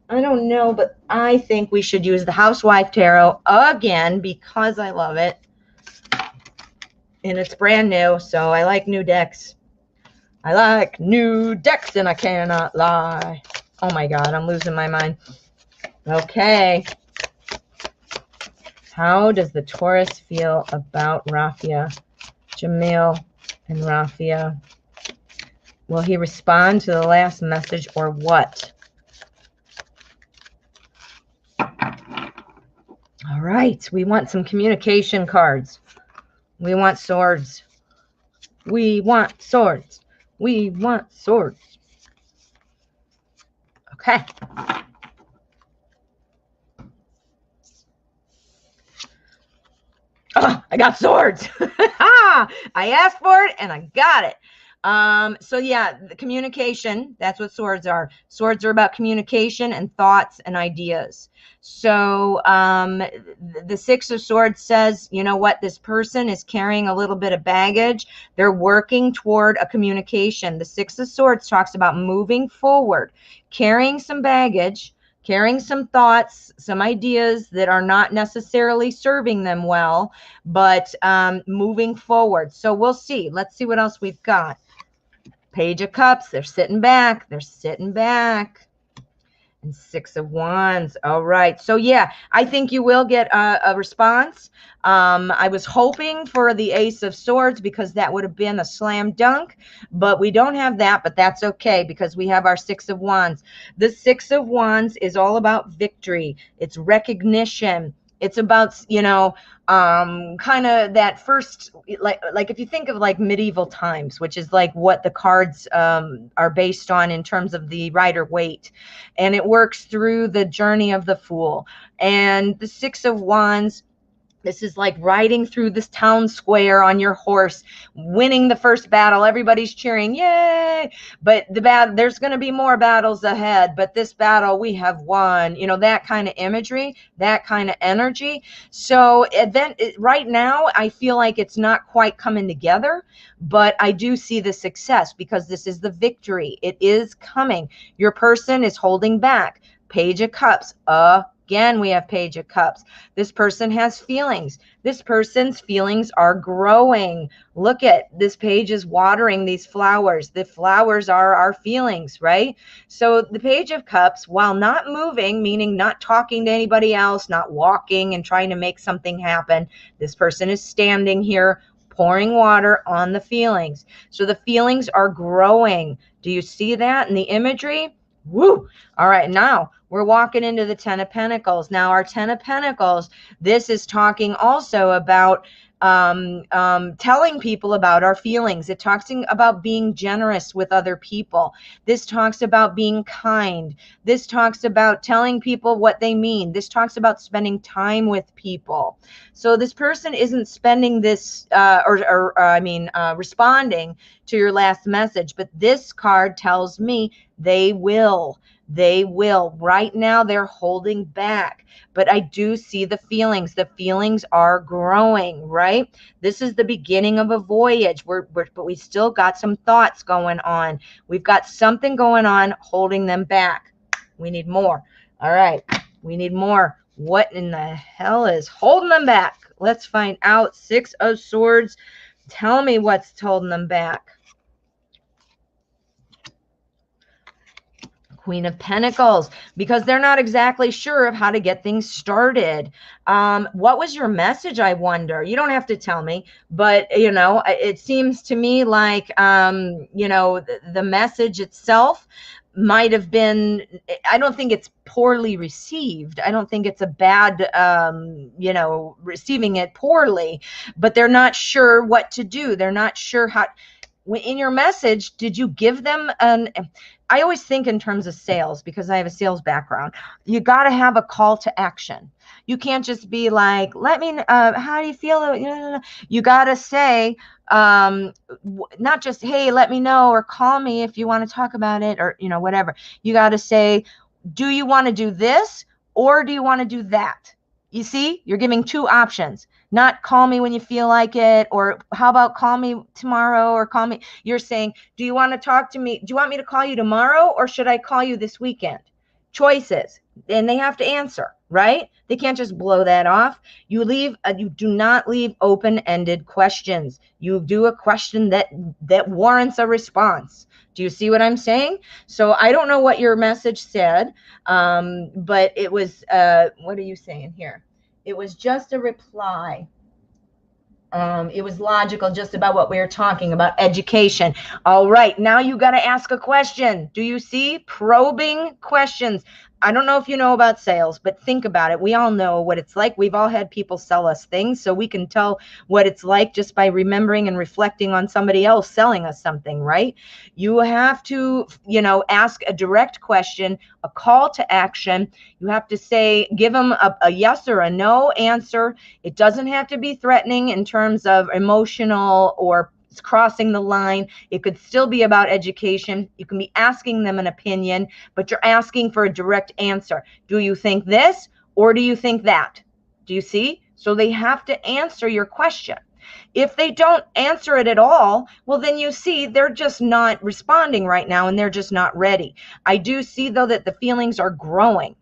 I don't know, but I think we should use the Housewives Tarot again because I love it. And it's brand new, so I like new decks. I like new decks, and I cannot lie. Oh my God, I'm losing my mind. Okay. How does the Taurus feel about Rafia? Jamil and Rafia. Will he respond to the last message or what? All right. We want some communication cards. We want swords. We want swords. We want swords. Okay. Oh, I got swords. I asked for it and I got it. So yeah, the communication, that's what swords are. Swords are about communication and thoughts and ideas. So the 6 of Swords says, you know what, this person is carrying a little bit of baggage. They're working toward a communication. The 6 of Swords talks about moving forward, carrying some baggage, carrying some thoughts, some ideas that are not necessarily serving them well, but moving forward. So we'll see. Let's see what else we've got. Page of Cups. They're sitting back. They're sitting back. And 6 of Wands. All right. So yeah, I think you will get a response. I was hoping for the Ace of Swords because that would have been a slam dunk, but we don't have that, but that's okay because we have our 6 of Wands. The 6 of Wands is all about victory. It's recognition. It's about, kind of that first, like if you think of like medieval times, which is like what the cards are based on in terms of the Rider-Waite, and it works through the journey of the Fool. And the 6 of Wands This is like riding through this town square on your horse, winning the first battle. Everybody's cheering, yay! But there's going to be more battles ahead. But this battle we have won. You know, that kind of imagery, that kind of energy. So right now, I feel like it's not quite coming together. But I do see the success because this is the victory. It is coming. Your person is holding back. Page of Cups. Again, we have Page of Cups. This person has feelings. This person's feelings are growing. Look at this page is watering these flowers. The flowers are our feelings, right? So the Page of Cups, while not moving, meaning not talking to anybody else, not walking and trying to make something happen, this person is standing here pouring water on the feelings. So the feelings are growing. Do you see that in the imagery? Woo! All right, now we're walking into the Ten of Pentacles. Now our Ten of Pentacles, this is talking also about telling people about our feelings. It talks about being generous with other people. This talks about being kind. This talks about telling people what they mean. This talks about spending time with people. So this person isn't spending this responding to your last message, but this card tells me they will. They will. Right now, they're holding back. But I do see the feelings. The feelings are growing, right? This is the beginning of a voyage. But we still got some thoughts going on. We've got something going on holding them back. We need more. All right. We need more. What in the hell is holding them back? Let's find out. Six of Swords. Tell me what's holding them back. Queen of Pentacles, because they're not exactly sure of how to get things started. What was your message, I wonder? You don't have to tell me, but, you know, it seems to me like, you know, the message itself might have been, I don't think it's poorly received. I don't think it's a bad, you know, receiving it poorly, but they're not sure what to do. They're not sure how. In your message, did you give them I always think in terms of sales because I have a sales background. You got to have a call to action. You can't just be like, let me, how do you feel? You got to say, not just, hey, let me know, or call me if you want to talk about it, or, you know, whatever. You got to say, do you want to do this or do you want to do that? You see, you're giving two options. Not call me when you feel like it, or how about call me tomorrow, or call me. You're saying, do you want to talk to me? Do you want me to call you tomorrow, or should I call you this weekend? Choices. And they have to answer, right? They can't just blow that off. You do not leave open-ended questions. You do a question that warrants a response. Do you see what I'm saying? So I don't know what your message said, but it was, what are you saying here? It was just a reply. It was logical, just about what we were talking about, education. All right, now you got to ask a question. Do you see? Probing questions. I don't know if you know about sales, but think about it. We all know what it's like. We've all had people sell us things, so we can tell what it's like just by remembering and reflecting on somebody else selling us something, right? You have to, you know, ask a direct question, a call to action. You have to say, give them a yes or a no answer. It doesn't have to be threatening in terms of emotional or crossing the line. It could still be about education. You can be asking them an opinion, but you're asking for a direct answer. Do you think this or do you think that? Do you see? So they have to answer your question. If they don't answer it at all, well, then you see they're just not responding right now and they're just not ready. I do see, though, that the feelings are growing.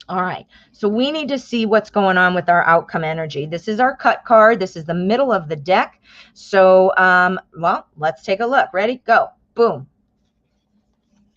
All right, so we need to see what's going on with our outcome energy. This is our cut card. This is the middle of the deck. So, well, let's take a look. Ready? Go. Boom.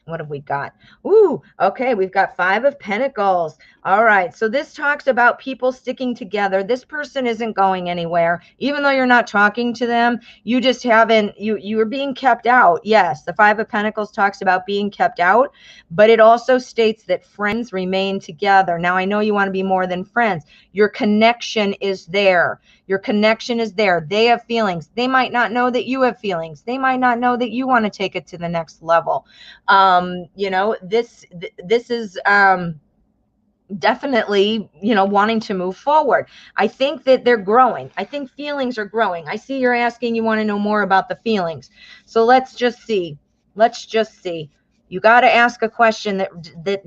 What have we got? Ooh, okay, we've got Five of Pentacles. All right, so this talks about people sticking together. This person isn't going anywhere. Even though you're not talking to them, you just haven't, you are being kept out. Yes, the Five of Pentacles talks about being kept out, but it also states that friends remain together. Now, I know you want to be more than friends. Your connection is there. Your connection is there. They have feelings. They might not know that you have feelings. They might not know that you want to take it to the next level. You know, this is, definitely, you know, wanting to move forward. I think that they're growing. I think feelings are growing. I see you're asking, you want to know more about the feelings. So let's just see. Let's just see. You got to ask a question that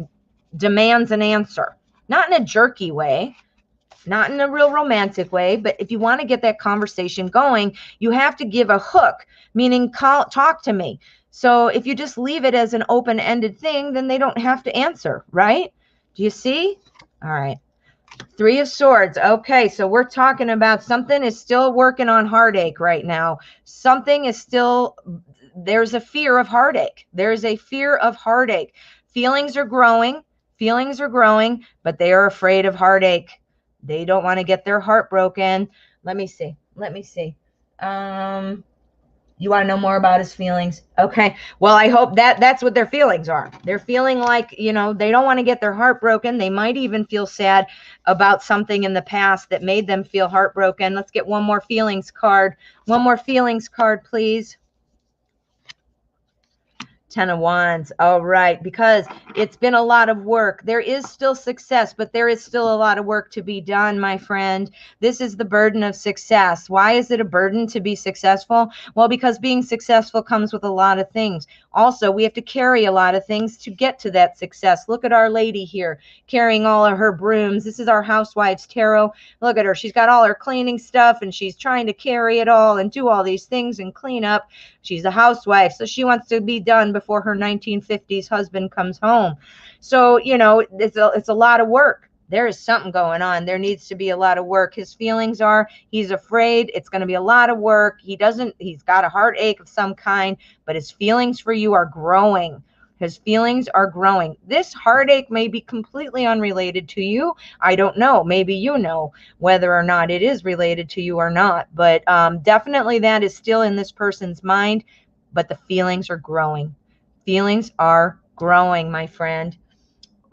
demands an answer, not in a jerky way, not in a real romantic way, but if you want to get that conversation going, you have to give a hook, meaning talk to me. So if you just leave it as an open-ended thing, then they don't have to answer, right? Do you see? All right. Three of Swords. Okay, so we're talking about something is still working on heartache right now. Something is still, there's a fear of heartache. There's a fear of heartache. Feelings are growing. Feelings are growing, but they are afraid of heartache. They don't want to get their heart broken. Let me see. Let me see. You want to know more about his feelings? Okay. Well, I hope that's what their feelings are. They're feeling like, you know, they don't want to get their heart broken. They might even feel sad about something in the past that made them feel heartbroken. Let's get one more feelings card. One more feelings card, please. 10 of Wands. All right, because it's been a lot of work. There is still success, but there is still a lot of work to be done, my friend. This is the burden of success. Why is it a burden to be successful? Well, because being successful comes with a lot of things. Also, we have to carry a lot of things to get to that success. Look at our lady here carrying all of her brooms. This is our Housewives Tarot. Look at her. She's got all her cleaning stuff and she's trying to carry it all and do all these things and clean up. She's a housewife, so she wants to be done before her 1950s husband comes home. So, you know, it's a lot of work. There is something going on. There needs to be a lot of work. His feelings are, he's afraid it's going to be a lot of work. He's got a heartache of some kind, but his feelings for you are growing. His feelings are growing. This heartache may be completely unrelated to you. I don't know. Maybe you know whether or not it is related to you or not. But definitely that is still in this person's mind. But the feelings are growing. Feelings are growing, my friend.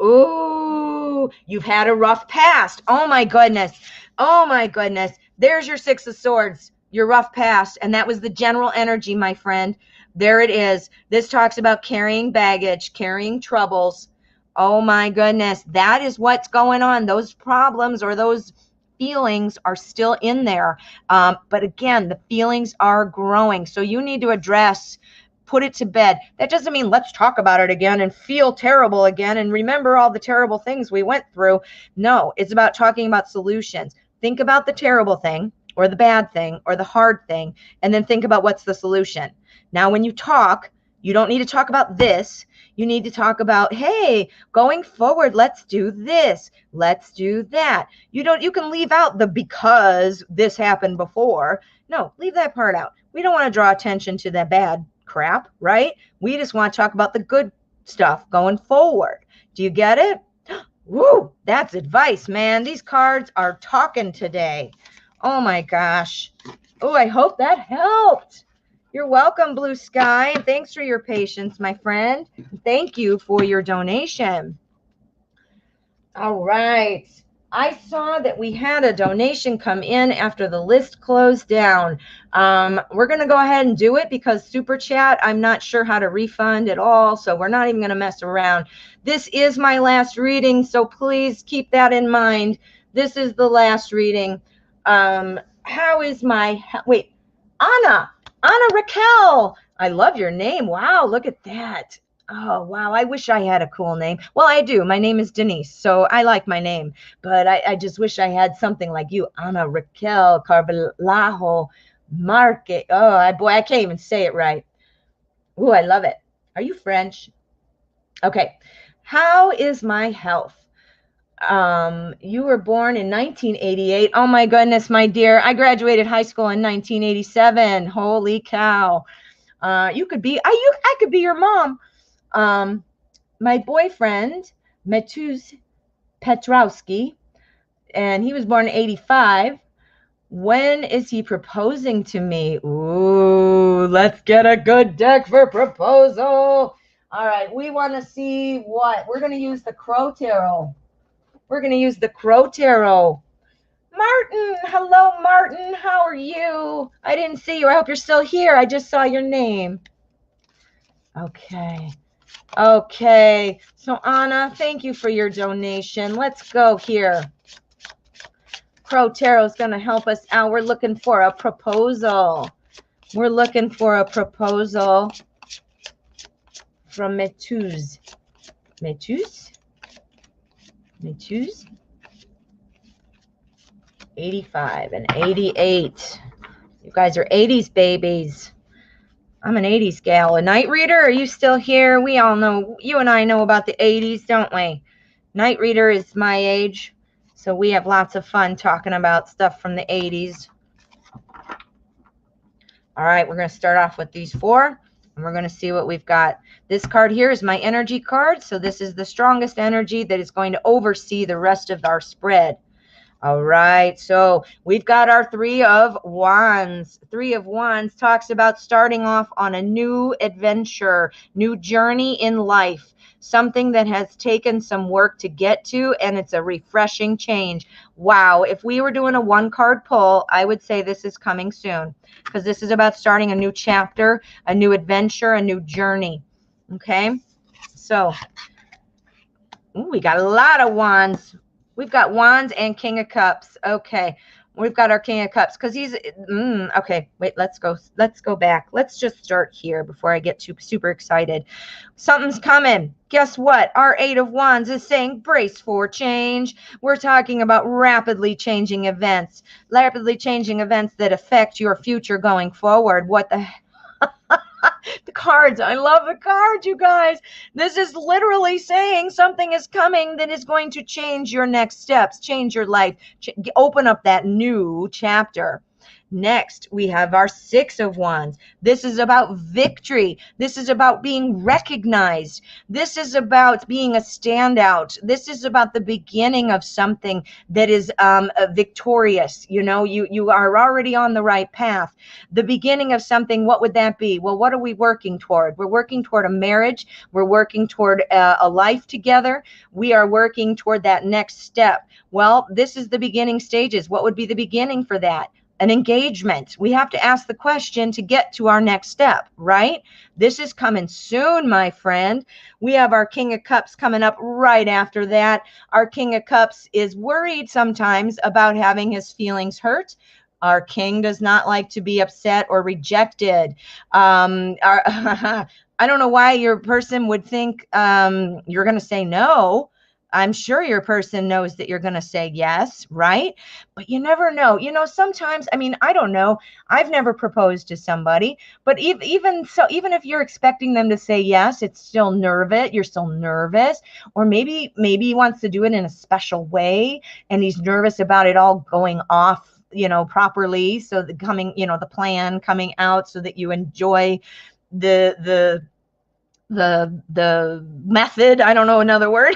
Ooh, you've had a rough past. Oh, my goodness. Oh, my goodness. There's your Six of Swords, your rough past. And that was the general energy, my friend. There it is. This talks about carrying baggage, carrying troubles. Oh, my goodness. That is what's going on. Those problems or those feelings are still in there. But again, the feelings are growing. So you need to address, put it to bed. That doesn't mean let's talk about it again and feel terrible again and remember all the terrible things we went through. No, it's about talking about solutions. Think about the terrible thing or the bad thing or the hard thing, and then think about what's the solution. Now, when you talk, you don't need to talk about this. You need to talk about, hey, going forward, let's do this. Let's do that. You can leave out the because this happened before. No, leave that part out. We don't want to draw attention to the bad crap, right? We just want to talk about the good stuff going forward. Do you get it? Woo, that's advice, man. These cards are talking today. Oh my gosh. Oh, I hope that helped. You're welcome, Blue Sky. Thanks for your patience, my friend. Thank you for your donation. All right. I saw that we had a donation come in after the list closed down. We're going to go ahead and do it because Super Chat, I'm not sure how to refund at all, so we're not even going to mess around. This is my last reading, so please keep that in mind. This is the last reading. How is my... Wait, Anna Raquel. I love your name. Wow, look at that. Oh, wow. I wish I had a cool name. Well, I do. My name is Denise, so I like my name. But I just wish I had something like you. Ana Raquel Carvalho Marque. Oh, boy, I can't even say it right. Oh, I love it. Are you French? Okay. How is my health? You were born in 1988. Oh, my goodness, my dear. I graduated high school in 1987. Holy cow. You could be, I could be your mom. My boyfriend, Matuz Petrowski, and he was born in 85. When is he proposing to me? Ooh, let's get a good deck for proposal. All right, we want to see what? We're going to use the Crow Tarot. We're going to use the Crow Tarot. Martin, hello, Martin. How are you? I didn't see you. I hope you're still here. I just saw your name. Okay. Okay, so Anna, thank you for your donation. Let's go here. Crow Tarot is going to help us out. We're looking for a proposal. We're looking for a proposal from Métuse. Métuse? Métuse? 85 and 88. You guys are 80s babies. I'm an 80s gal. A night reader, are you still here? We all know, you and I know about the 80s, don't we? Night reader is my age, so we have lots of fun talking about stuff from the 80s. All right, we're going to start off with these 4, and we're going to see what we've got. This card here is my energy card, so this is the strongest energy that is going to oversee the rest of our spread. All right, so we've got our 3 of Wands. 3 of Wands talks about starting off on a new adventure, new journey in life, something that has taken some work to get to, and it's a refreshing change. Wow, if we were doing a 1-card pull, I would say this is coming soon, because this is about starting a new chapter, a new adventure, a new journey. Okay, so ooh, we got a lot of Wands. We've got Wands and King of Cups. Okay, we've got our King of Cups because he's okay. Wait, let's go back. Let's just start here before I get too super excited. Something's coming. Guess what? Our 8 of Wands is saying brace for change. We're talking about rapidly changing events that affect your future going forward. What the the cards. I love the cards, you guys. This is literally saying something is coming that is going to change your next steps, change your life, open up that new chapter. Next, we have our 6 of Wands. This is about victory. This is about being recognized. This is about being a standout. This is about the beginning of something that is victorious. You know, you are already on the right path. The beginning of something, what would that be? Well, what are we working toward? We're working toward a marriage. We're working toward a life together. We are working toward that next step. Well, this is the beginning stages. What would be the beginning for that? An engagement. We have to ask the question to get to our next step, right? This is coming soon, my friend. We have our King of Cups coming up right after that. Our King of Cups is worried sometimes about having his feelings hurt. Our king does not like to be upset or rejected. I don't know why your person would think you're going to say no. I'm sure your person knows that you're going to say yes, right? But you never know. You know, sometimes, I mean, I don't know. I've never proposed to somebody, but even so, even if you're expecting them to say yes, it's still nervous. You're still nervous, or maybe he wants to do it in a special way, and he's nervous about it all going off, you know, properly. So the plan coming out so that you enjoy the method, I don't know another word,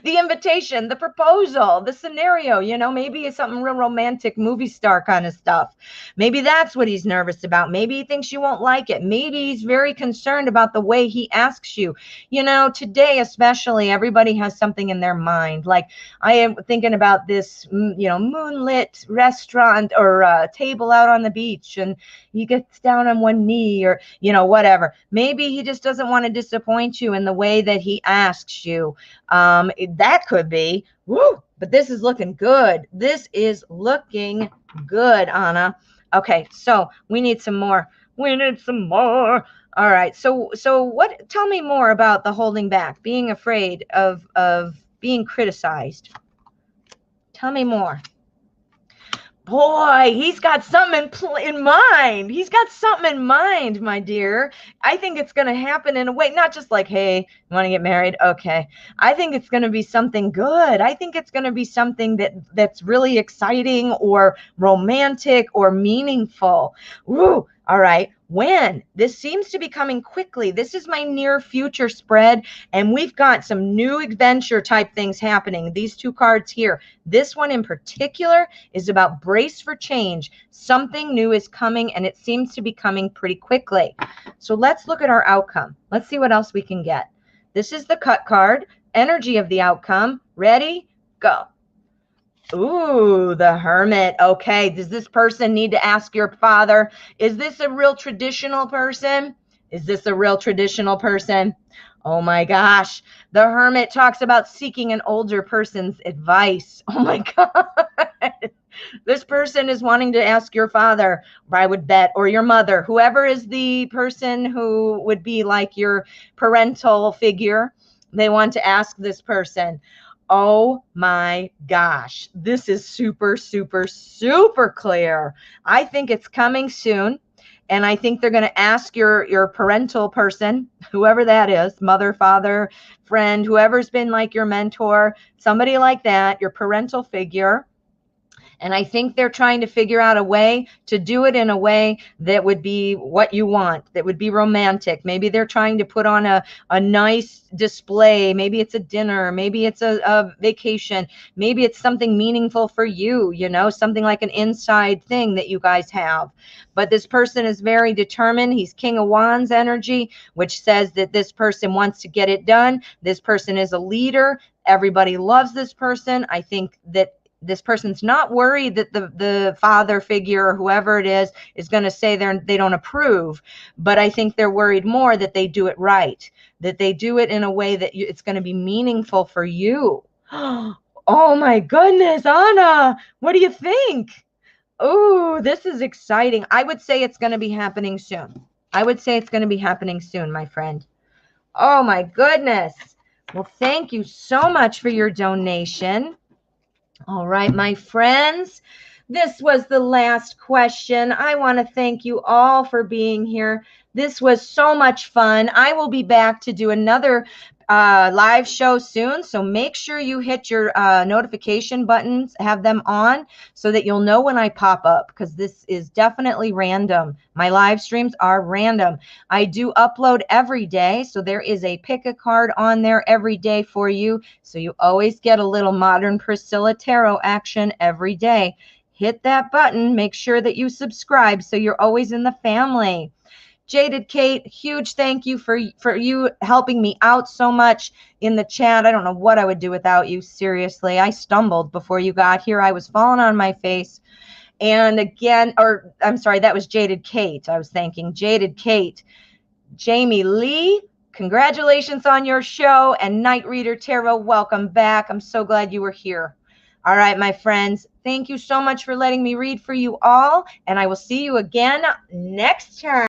the invitation, the proposal, the scenario, you know, maybe it's something real romantic, movie star kind of stuff. Maybe that's what he's nervous about. Maybe he thinks you won't like it. Maybe he's very concerned about the way he asks you. You know, today especially, everybody has something in their mind. Like, I am thinking about this, you know, moonlit restaurant or table out on the beach, and he gets down on one knee, or, you know, whatever. Maybe he just doesn't want to disappoint you in the way that he asks you. That could be, woo, but this is looking good. This is looking good, Anna. Okay, so we need some more. We need some more. All right, so what, tell me more about the holding back, being afraid of being criticized. Tell me more. Boy, he's got something in mind. He's got something in mind, my dear. I think it's going to happen in a way, not just like, hey, you want to get married? Okay. I think it's going to be something good. I think it's going to be something that's really exciting or romantic or meaningful. Woo. All right. When? This seems to be coming quickly. This is my near future spread, and we've got some new adventure type things happening. These 2 cards here. This one in particular is about brace for change. Something new is coming, and it seems to be coming pretty quickly. So let's look at our outcome. Let's see what else we can get. This is the cut card, energy of the outcome. Ready? Go. Ooh, the Hermit. Okay, does this person need to ask your father? Is this a real traditional person? Is this a real traditional person? Oh my gosh. The Hermit talks about seeking an older person's advice. Oh my God. This person is wanting to ask your father, I would bet, or your mother, whoever is the person who would be like your parental figure. They want to ask this person. Oh my gosh. This is super, super, super clear. I think it's coming soon. And I think they're going to ask your parental person, whoever that is, mother, father, friend, whoever's been like your mentor, somebody like that, your parental figure. And I think they're trying to figure out a way to do it in a way that would be what you want, that would be romantic. Maybe they're trying to put on a nice display. Maybe it's a dinner. Maybe it's a vacation. Maybe it's something meaningful for you, you know, something like an inside thing that you guys have. But this person is very determined. He's King of Wands energy, which says that this person wants to get it done. This person is a leader. Everybody loves this person. I think that this person's not worried that the father figure or whoever it is going to say they don't approve. But I think they're worried more that they do it right, that they do it in a way that it's going to be meaningful for you. Oh my goodness, Anna, what do you think? Oh, this is exciting. I would say it's going to be happening soon. I would say it's going to be happening soon, my friend. Oh my goodness. Well, thank you so much for your donation. All right, my friends, this was the last question. I want to thank you all for being here. This was so much fun. I will be back to do another live show soon, so make sure you hit your notification buttons, have them on so that you'll know when I pop up, because this is definitely random. My live streams are random. I do upload every day, so there is a pick a card on there every day for you, so you always get a little Modern Priscilla Tarot action every day. Hit that button, make sure that you subscribe so you're always in the family. Jaded Kate, huge thank you for you helping me out so much in the chat. I don't know what I would do without you. Seriously, I stumbled before you got here. I was falling on my face. And again, or I'm sorry, that was Jaded Kate. I was thanking Jaded Kate. Jamie Lee, congratulations on your show. And Night Reader Tarot, welcome back. I'm so glad you were here. All right, my friends, thank you so much for letting me read for you all. And I will see you again next time.